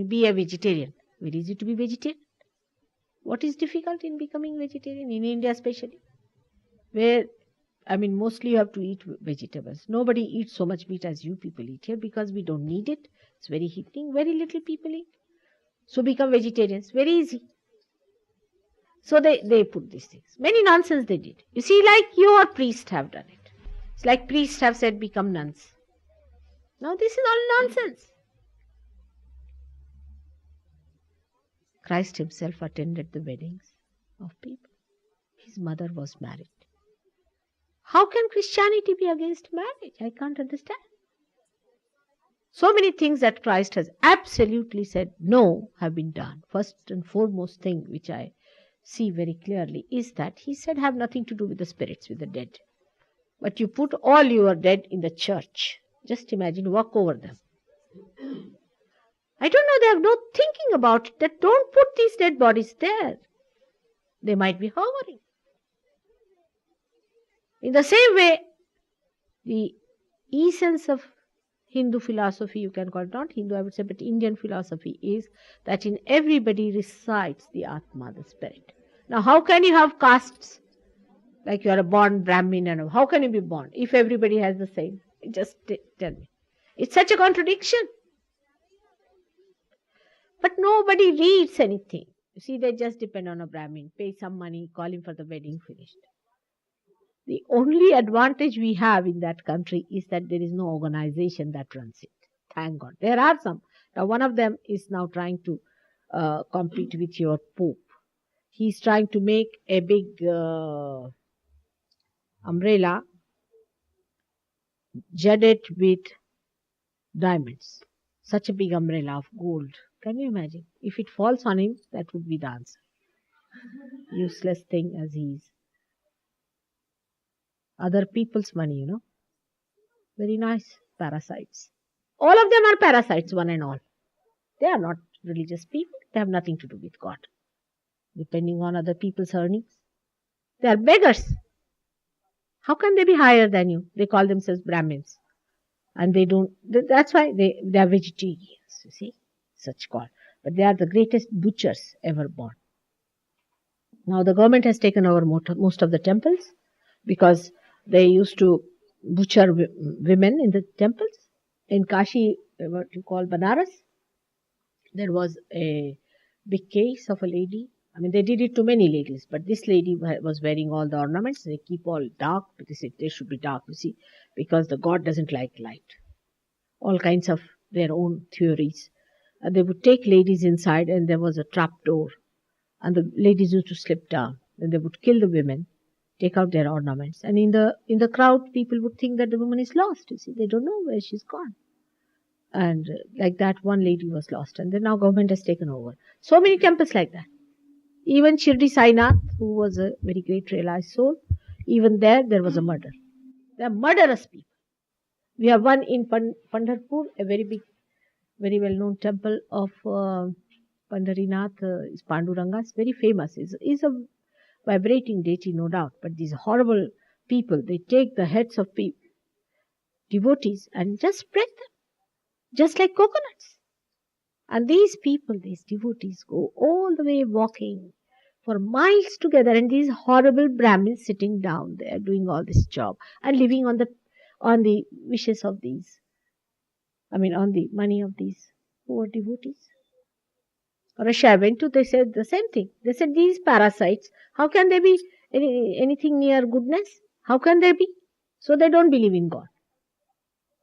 be a vegetarian, very easy to be vegetarian. What is difficult in becoming vegetarian? In India especially, where, mostly you have to eat vegetables. Nobody eats so much meat as you people eat here because we don't need it. It's very heating. Very little people eat. So become vegetarians. Very easy. So they put these things. Many nonsense they did. You see, like your priests have done it. It's like priests have said become nuns. Now this is all nonsense. Christ himself attended the weddings of people. His mother was married. How can Christianity be against marriage? I can't understand. So many things that Christ has absolutely said no have been done. First and foremost thing which I see very clearly is that he said have nothing to do with the spirits, with the dead. But you put all your dead in the church. Just imagine, walk over them. I don't know, they have no thinking about it, that don't put these dead bodies there. They might be hovering. In the same way, the essence of Hindu philosophy, you can call it not Hindu, I would say, but Indian philosophy is that in everybody resides the Atma, the spirit. Now, how can you have castes? Like you are a born Brahmin, and how can you be born if everybody has the same? Just tell me. It's such a contradiction. But nobody reads anything. You see, they just depend on a Brahmin, pay some money, call him for the wedding, finished. The only advantage we have in that country is that there is no organization that runs it. Thank God. There are some. Now, one of them is now trying to compete with your Pope. He's trying to make a big umbrella jaded with diamonds. Such a big umbrella of gold. Can you imagine? If it falls on him, that would be the answer. Useless thing as he is. Other people's money, you know. Very nice parasites. All of them are parasites, one and all. They are not religious people. They have nothing to do with God. Depending on other people's earnings. They are beggars. How can they be higher than you? They call themselves Brahmins. And they don't, that's why they are vegetarians, you see, such called. But they are the greatest butchers ever born. Now the government has taken over most of the temples because they used to butcher women in the temples. In Kashi, what you call Banaras, there was a big case of a lady. They did it to many ladies, but this lady was wearing all the ornaments. They keep all dark, but they should be dark, you see, because the god doesn't like light. All kinds of their own theories. They would take ladies inside, and there was a trap door, and the ladies used to slip down. Then they would kill the women, take out their ornaments, and in the crowd, people would think that the woman is lost. You see, they don't know where she's gone. And like that, one lady was lost, and then now government has taken over. So many temples like that. Even Shirdi Sainath, who was a very great realized soul, even there was a murder. They are murderous people. We have one in Pandharpur, a very big, very well-known temple of Pandharinath, is Panduranga. It's very famous. Is a vibrating deity, no doubt. But these horrible people, they take the heads of devotees and just spread them, just like coconuts. And these people, these devotees, go all the way walking for miles together, and these horrible Brahmins sitting down there doing all this job and living on the wishes of these, on the money of these poor devotees. Russia I went to, they said the same thing. They said these parasites, how can they be anything near goodness? How can they be? So they don't believe in God.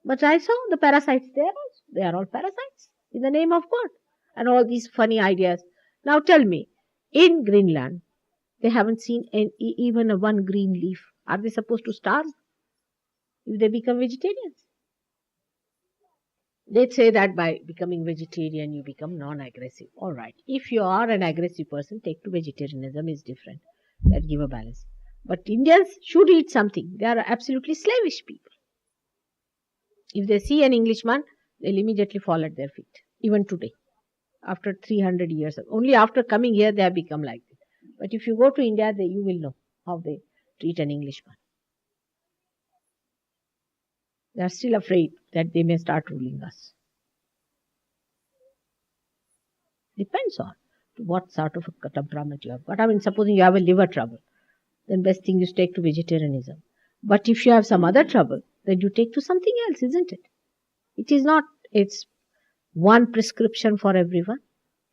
But I saw the parasites there also. They are all parasites in the name of God. And all these funny ideas. Now tell me, in Greenland, they haven't seen even a one green leaf. Are they supposed to starve if they become vegetarians? They say that by becoming vegetarian, you become non-aggressive. All right. If you are an aggressive person, take to vegetarianism is different. That give a balance. But Indians should eat something. They are absolutely slavish people. If they see an Englishman, they'll immediately fall at their feet. Even today, after 300 years. Only after coming here, they have become like this. But if you go to India, you will know how they treat an Englishman. They are still afraid that they may start ruling us. Depends on what sort of a temperament you have. But I mean, supposing you have a liver trouble, then best thing is take to vegetarianism. But if you have some other trouble, then you take to something else, isn't it? It is not, it's one prescription for everyone.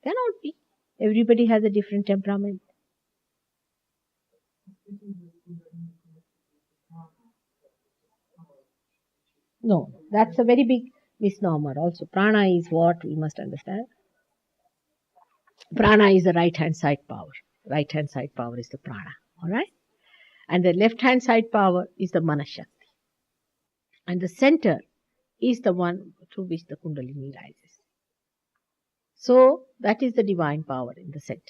Cannot be. Everybody has a different temperament. No, that's a very big misnomer also. Prana is what we must understand. Prana is the right hand side power. Right hand side power is the prana. Alright? And the left hand side power is the manashakti. And the center is the one through which the kundalini rises. So that is the divine power in the center.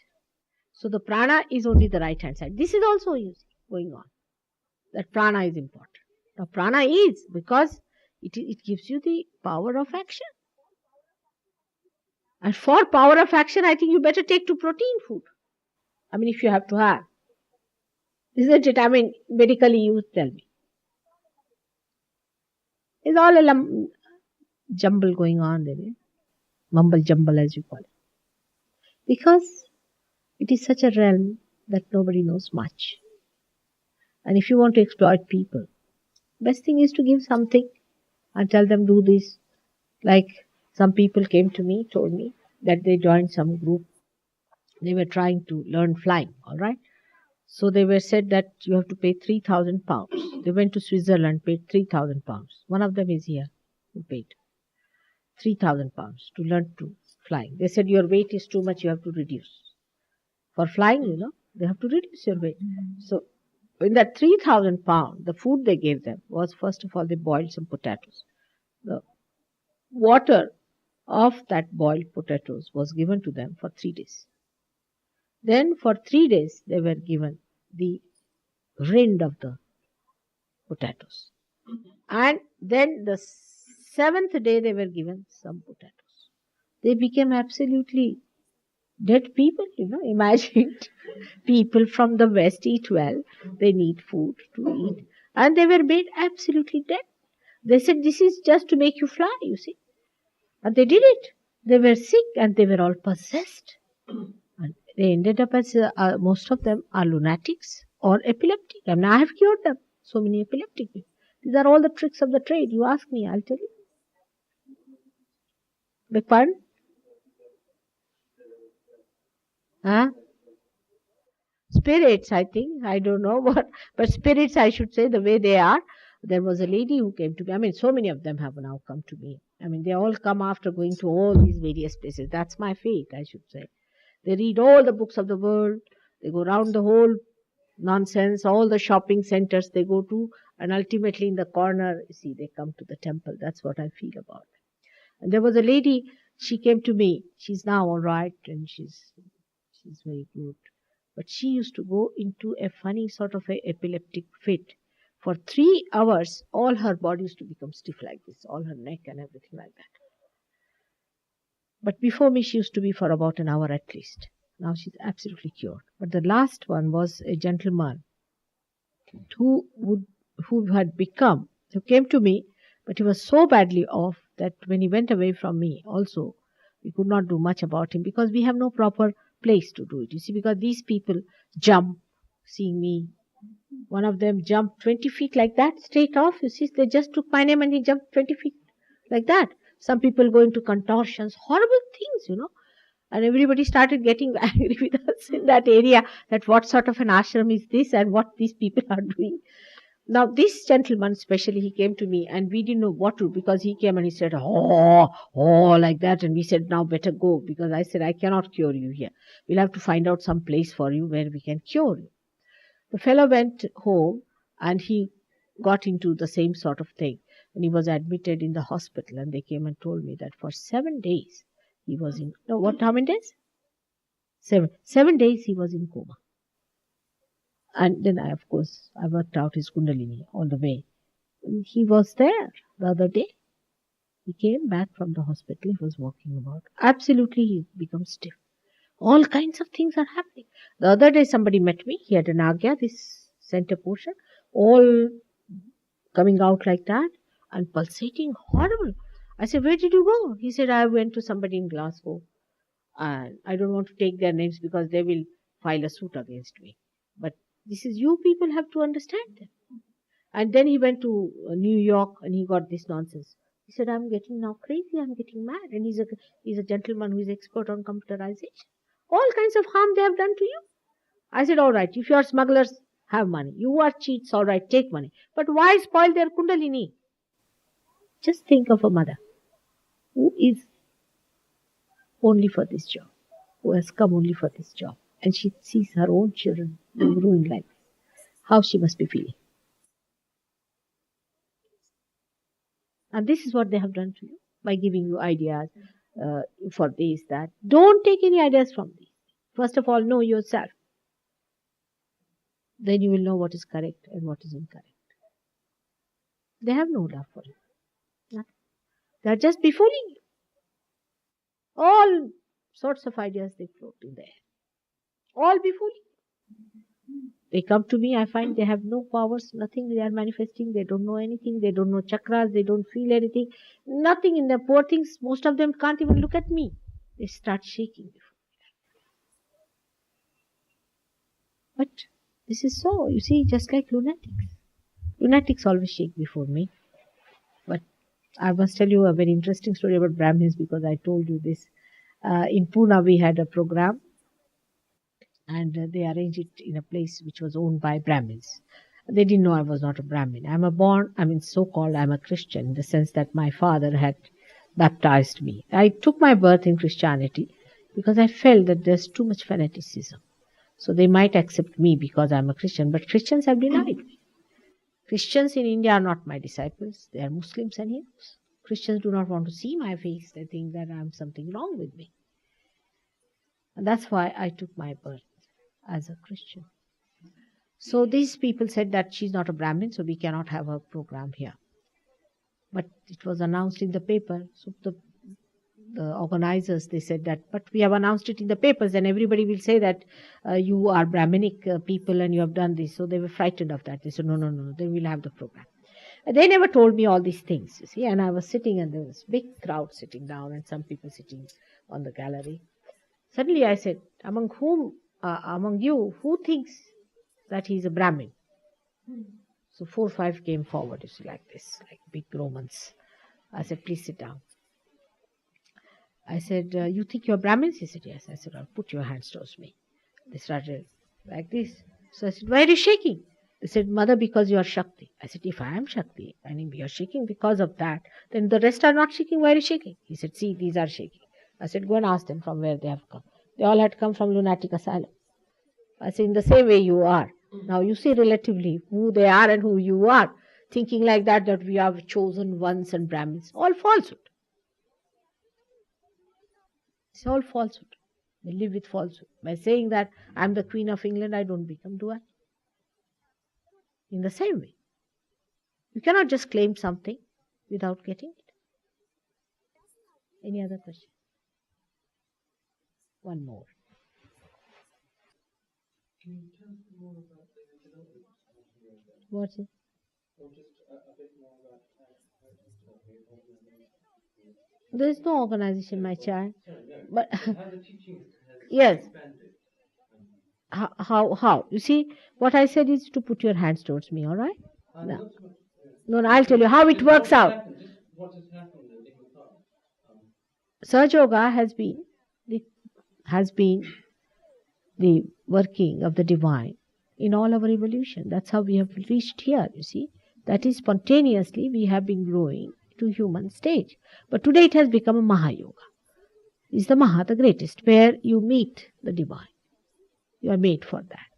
So the prana is only the right hand side. This is also going on. That prana is important. Now prana is because it gives you the power of action. And for power of action, I think you better take to protein food. I mean, if you have to have. Isn't it? I mean, medically you tell me. It's all a jumble going on there. Mumble jumble as you call it. Because it is such a realm that nobody knows much. And if you want to exploit people, best thing is to give something and tell them do this. Like some people came to me, told me that they joined some group. They were trying to learn flying, all right? So they were said that you have to pay 3,000 pounds. They went to Switzerland, paid 3,000 pounds. One of them is here who paid 3,000 pounds to learn to fly. They said your weight is too much, you have to reduce. For flying, they have to reduce your weight. So in that 3,000 pounds, the food they gave them was, first of all, they boiled some potatoes. The water of that boiled potatoes was given to them for 3 days. Then for 3 days, they were given the rind of the potatoes. And then the 7th day, they were given some potatoes. They became absolutely dead people, Imagine people from the West eat well. They need food to eat. And they were made absolutely dead. They said, this is just to make you fly, you see. And they did it. They were sick and they were all possessed. And they ended up as, most of them are lunatics or epileptic. I mean, I have cured them. So many epileptic people. These are all the tricks of the trade. You ask me, I'll tell you. Beg pardon? Huh? Spirits, I think. I don't know what. But spirits, I should say, the way they are. There was a lady who came to me. I mean, so many of them have now come to me. I mean, they all come after going to all these various places. That's my fate, I should say. They read all the books of the world. They go around the whole nonsense, all the shopping centers they go to. And ultimately in the corner, you see, they come to the temple. That's what I feel about it. And there was a lady, she came to me. She's now all right and she's very good. But she used to go into a funny sort of a epileptic fit. For 3 hours, all her body used to become stiff like this, all her neck and everything like that. But before me, she used to be for about an hour at least. Now she's absolutely cured. But the last one was a gentleman who came to me, but he was so badly off that when he went away from me also, we could not do much about him because we have no proper place to do it. You see, because these people jump, seeing me. One of them jumped 20 feet like that, straight off. You see, they just took my name and he jumped 20 feet like that. Some people go into contortions, horrible things, And everybody started getting angry with us in that area, that what sort of an ashram is this and what these people are doing. Now, this gentleman, especially, he came to me and we didn't know what to, because he came and he said, oh, like that. And we said, now better go, because I said, I cannot cure you here. We'll have to find out some place for you where we can cure you. The fellow went home and he got into the same sort of thing. And he was admitted in the hospital, and they came and told me that for 7 days he was in, no, what, how many days? 7 days he was in coma. And then I worked out his Kundalini all the way. And he was there the other day. He came back from the hospital. He was walking about. Absolutely, he became stiff. All kinds of things are happening. The other day, somebody met me. He had an agya, this center portion, all coming out like that and pulsating, horrible. I said, where did you go? He said, I went to somebody in Glasgow. And I don't want to take their names because they will file a suit against me. But this is, you people have to understand them. And then he went to New York and he got this nonsense. He said, I'm getting now crazy, I'm getting mad. And he's a gentleman who is expert on computerization. All kinds of harm they have done to you. I said, all right, if you are smugglers, have money. You are cheats, all right, take money. But why spoil their kundalini? Just think of a mother who is only for this job, who has come only for this job. And she sees her own children being ruined like this. How she must be feeling. And this is what they have done to you by giving you ideas for this, that. Don't take any ideas from these. First of all, know yourself. Then you will know what is correct and what is incorrect. They have no love for you. Nothing. They are just befooling you. All sorts of ideas they float in the air. All befooling. They come to me, I find they have no powers, nothing they are manifesting, they don't know anything, they don't know chakras, they don't feel anything, nothing in the poor things. Most of them can't even look at me. They start shaking. But this is so, you see, just like lunatics. Lunatics always shake before me. But I must tell you a very interesting story about Brahmins, because I told you this. In Pune, we had a program, and they arranged it in a place which was owned by Brahmins. They didn't know I was not a Brahmin. I'm a Christian, in the sense that my father had baptized me. I took my birth in Christianity because I felt that there's too much fanaticism. So they might accept me because I'm a Christian, but Christians have denied me. Christians in India are not my disciples. They are Muslims and Hindus. Christians do not want to see my face. They think that I'm something wrong with me. And that's why I took my birth as a Christian. So these people said that she's not a Brahmin, so we cannot have her program here. But it was announced in the paper. So the organizers, they said that, but we have announced it in the papers and everybody will say that you are Brahminic people and you have done this. So they were frightened of that. They said, no, they will have the program. And they never told me all these things, you see. And I was sitting and there was a big crowd sitting down and some people sitting on the gallery. Suddenly I said, among you, who thinks that he's a Brahmin? So 4 or 5 came forward, you see, like this, like big Romans. I said, please sit down. I said, you think you're Brahmins? He said, yes. I said, well, put your hands towards me. They started like this. So I said, why are you shaking? They said, Mother, because you are Shakti. I said, if I am Shakti, and you're shaking because of that, then the rest are not shaking. Why are you shaking? He said, see, these are shaking. I said, go and ask them from where they have come. They all had come from lunatic asylum. I said, in the same way you are. Now you see relatively who they are and who you are. Thinking like that we are chosen ones and Brahmins. All falsehood. It's all falsehood. They live with falsehood. By saying that I'm the Queen of England, I don't become, do I? In the same way. You cannot just claim something without getting it. Any other question? One more. Can you tell us more about the development of yoga? What's it? Or just a bit more about how the organization? There's no organization, my child. Sorry, no. But How the teaching has yes. expanded. How? You see, what I said is to put your hands towards me, all right? No. Not so much. No, I'll tell you how it works out. What has happened in the past? Sahaja Yoga has been the has been the working of the divine in all our evolution. That's how we have reached here, you see. That is, spontaneously we have been growing to human stage. But today it has become a Mahayoga. Is the Maha, the greatest, where you meet the divine. You are made for that.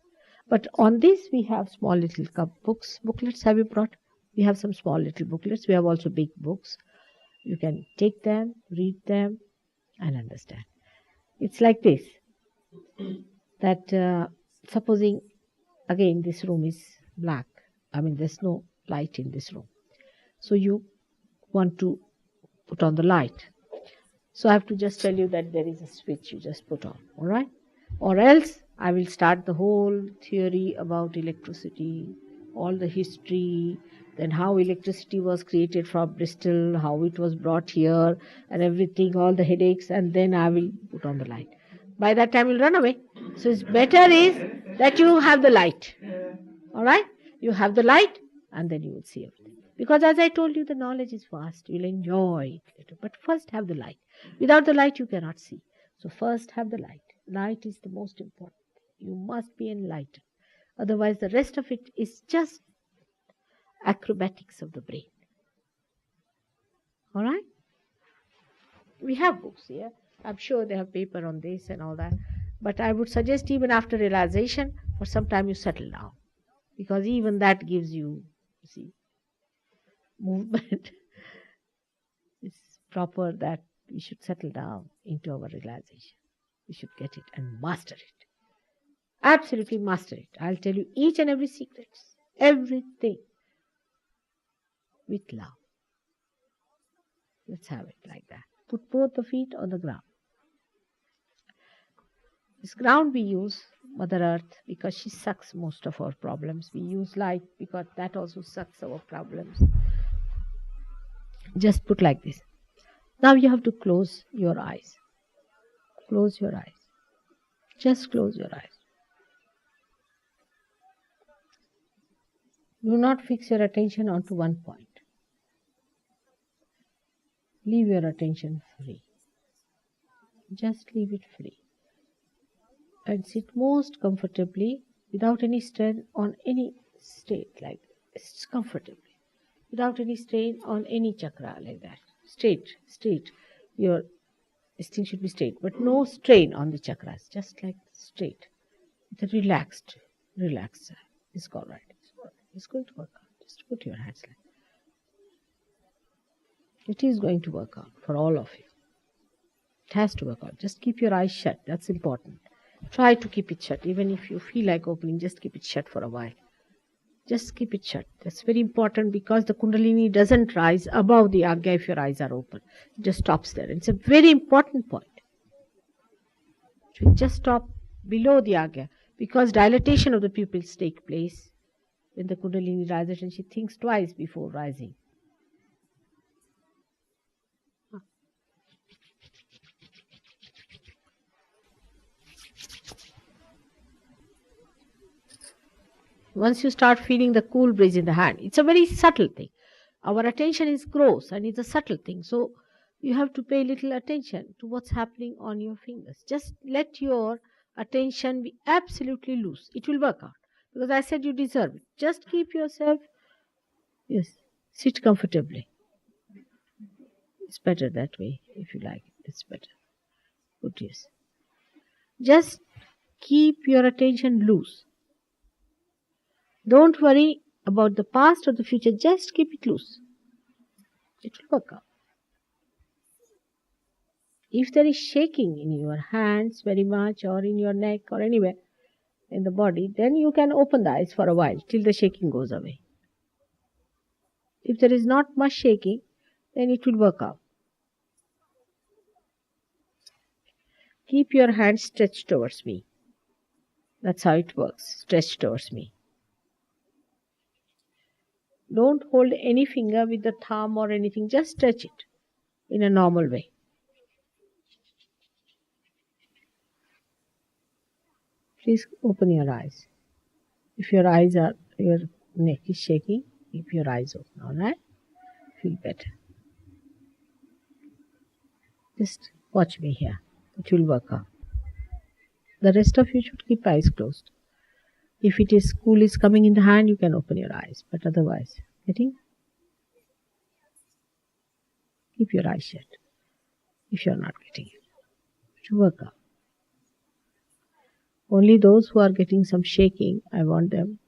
But on this we have small little booklets have you brought? We have some small little booklets. We have also big books. You can take them, read them, and understand. It's like this, that supposing, again, this room is black. I mean, there's no light in this room. So you want to put on the light. So I have to just tell you that there is a switch you just put on, all right? Or else I will start the whole theory about electricity, all the history, then how electricity was created from Bristol, how it was brought here, and everything, all the headaches, and then I will put on the light. By that time, you'll run away. So it's better is that you have the light. All right? You have the light, and then you will see everything. Because as I told you, the knowledge is vast. You'll enjoy it later. But first have the light. Without the light, you cannot see. So first have the light. Light is the most important. You must be enlightened. Otherwise, the rest of it is just acrobatics of the brain. All right? We have books here. I'm sure they have paper on this and all that. But I would suggest even after realization, for some time you settle down. Because even that gives you, see, movement. It's proper that we should settle down into our realization. We should get it and master it. Absolutely master it. I'll tell you each and every secret. Everything. With love. Let's have it like that. Put both the feet on the ground. This ground we use, Mother Earth, because she sucks most of our problems. We use light because that also sucks our problems. Just put like this. Now you have to close your eyes. Close your eyes. Just close your eyes. Do not fix your attention onto one point. Leave your attention free. Just leave it free. And sit most comfortably without any strain on any state like this. Comfortably. Without any strain on any chakra like that. Straight. Your this thing should be straight, but no strain on the chakras. Just like straight. The relaxed. It's all right. It's going to work out. Just put your hands like that. It is going to work out for all of you. It has to work out. Just keep your eyes shut. That's important. Try to keep it shut. Even if you feel like opening, just keep it shut for a while. Just keep it shut. That's very important because the Kundalini doesn't rise above the Agya if your eyes are open. It just stops there. It's a very important point. It should just stop below the Agya because dilatation of the pupils take place when the Kundalini rises and she thinks twice before rising. Once you start feeling the cool breeze in the hand, it's a very subtle thing. Our attention is gross and it's a subtle thing. So you have to pay little attention to what's happening on your fingers. Just let your attention be absolutely loose. It will work out. Because I said you deserve it. Just keep yourself, sit comfortably. It's better that way if you like it. It's better. Good, yes. Just keep your attention loose. Don't worry about the past or the future. Just keep it loose. It will work out. If there is shaking in your hands very much or in your neck or anywhere in the body, then you can open the eyes for a while till the shaking goes away. If there is not much shaking, then it will work out. Keep your hands stretched towards me. That's how it works. Stretched towards me. Don't hold any finger with the thumb or anything. Just stretch it in a normal way. Please open your eyes. If your neck is shaking, keep your eyes open, alright? Feel better. Just watch me here. It will work out. The rest of you should keep eyes closed. If it is cool is coming in the hand, you can open your eyes. But otherwise, getting? Keep your eyes shut. If you are not getting it, to work out. Only those who are getting some shaking, I want them.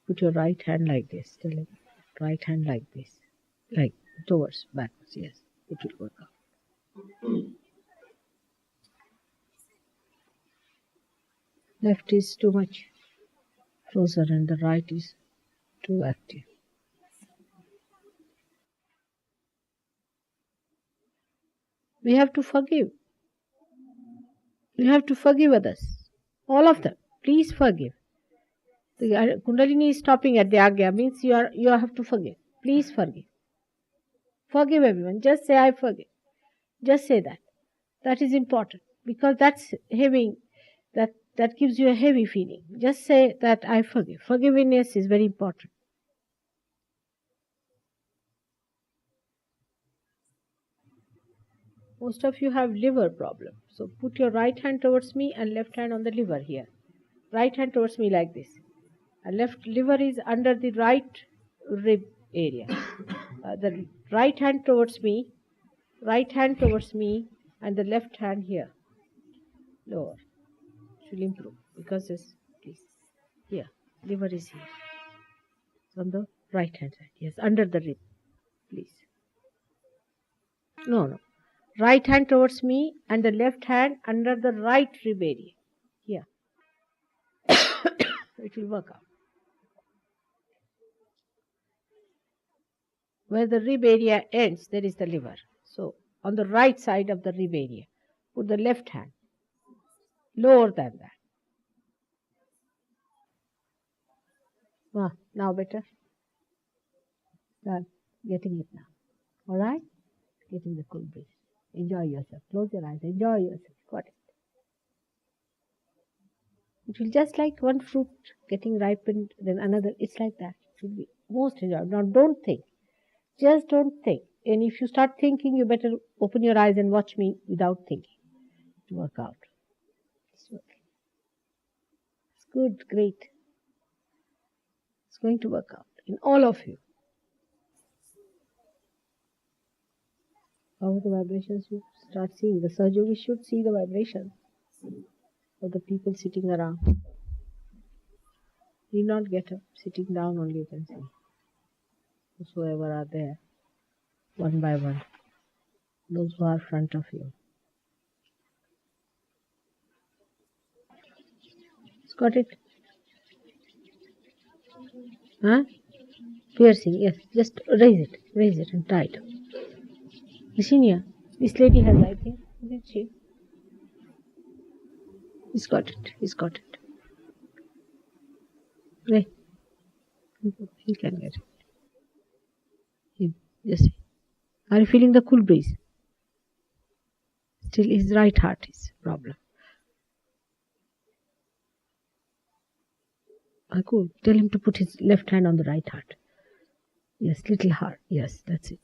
Put your right hand like this. Tell him, right hand like this. Like towards, backwards, yes. It will work out. Left is too much frozen and the right is too active. We have to forgive. You have to forgive others. All of them. Please forgive. The Kundalini is stopping at the Agya, means you have to forgive. Please forgive. Forgive everyone. Just say I forgive. Just say that. That is important because that's heavy. That gives you a heavy feeling. Just say that I forgive. Forgiveness is very important. Most of you have liver problem. So put your right hand towards me and left hand on the liver here. Right hand towards me like this. And left liver is under the right rib area. The right hand towards me, and the left hand here. Lower. It will improve because this, please. Here. Liver is here. It's on the right hand side. Yes, under the rib. Please. No. Right hand towards me and the left hand under the right rib area. Here. It will work out. Where the rib area ends, there is the liver. So, on the right side of the rib area, put the left hand. Lower than that. Now better? Done. Getting it now. Alright? Getting the cool breeze. Enjoy yourself. Close your eyes. Enjoy yourself. Got it. It will just like one fruit getting ripened, then another. It's like that. It will be most enjoyable. Now don't think. Just don't think. And if you start thinking, you better open your eyes and watch me without thinking. To work out. It's working. It's good. Great. It's going to work out in all of you. How are the vibrations? You start seeing. The Sahaja Yogi should see the vibrations of the people sitting around. Need not get up. Sitting down only you can see. Whosoever are there, one by one. Those who are front of you. Got it? Huh? Piercing, yes. Just raise it and tie it. Yesenia, this lady has, I think, did she? He's got it. Right. He can get it. Him, just see. Are you feeling the cool breeze? Still his right heart is problem. Cool. Tell him to put his left hand on the right heart. Yes, little heart. Yes, that's it.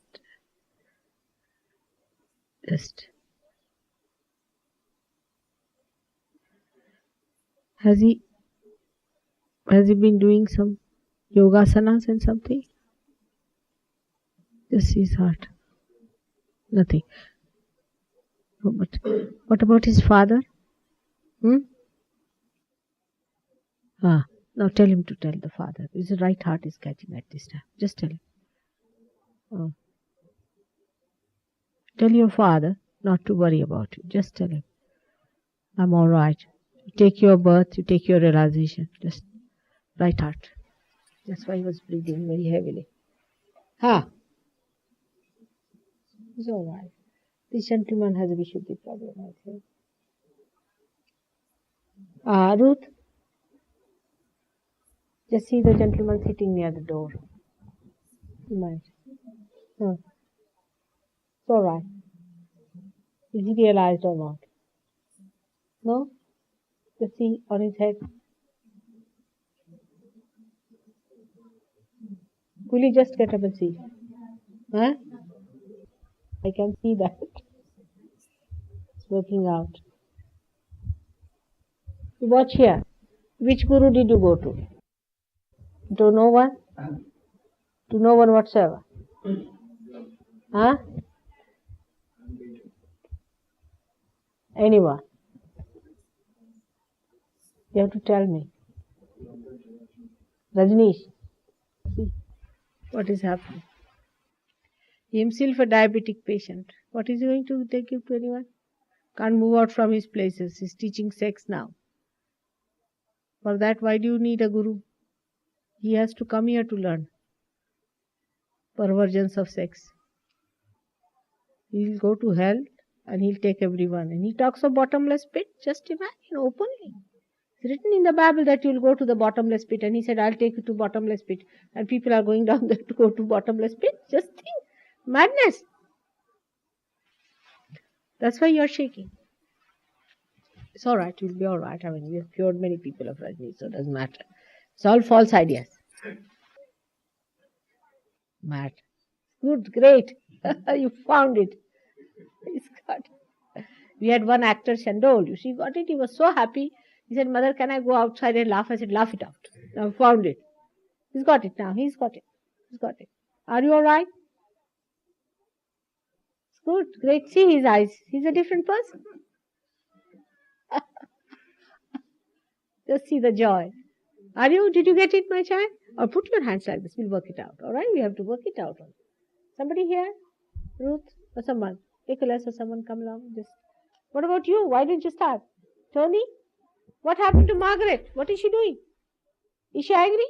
Just. Has he been doing some yoga asanas and something? Just his heart. Nothing. Oh, but what about his father? Now tell him to tell the father. His right heart is catching at this time. Just tell him. Tell your father not to worry about you. Just tell him, I'm all right. You take your birth, you take your realization. Just right heart. That's why he was breathing very heavily. He's all right. This gentleman has a Vishuddhi problem, I think. Ruth, just see the gentleman sitting near the door. You might. It's all right. Is he realized or not? No? Just see on his head. Will you just get up and see? I can see that. working out. You watch here. Which guru did you go to? To no one? To no one whatsoever? Huh? Anyone? You have to tell me. Rajneesh. See what is happening. He himself a diabetic patient. What is he going to take you to anyone? Can't move out from his places. He's teaching sex now. For that, why do you need a guru? He has to come here to learn perversions of sex. He'll go to hell and he'll take everyone. And he talks of bottomless pit. Just imagine openly. It's written in the Bible that you'll go to the bottomless pit. And he said, I'll take you to bottomless pit. And people are going down there to go to bottomless pit. Just think. Madness. That's why you're shaking. It's alright. You'll be alright. I mean, we have cured many people of Rajni, so it doesn't matter. It's all false ideas. Mad. Good, great. You found it. He's got it. We had one actor, Shandol. She got it. He was so happy. He said, Mother, can I go outside and laugh? I said, laugh it out. Now found it. He's got it now. He's got it. He's got it. Are you alright? It's good. Great. See his eyes. He's a different person. Just see the joy. Are you? Did you get it, my child? Or put your hands like this. We'll work it out. Alright? We have to work it out. Somebody here? Ruth? Or someone? Nicholas or someone come along. Just. What about you? Why didn't you start? Tony? What happened to Margaret? What is she doing? Is she angry?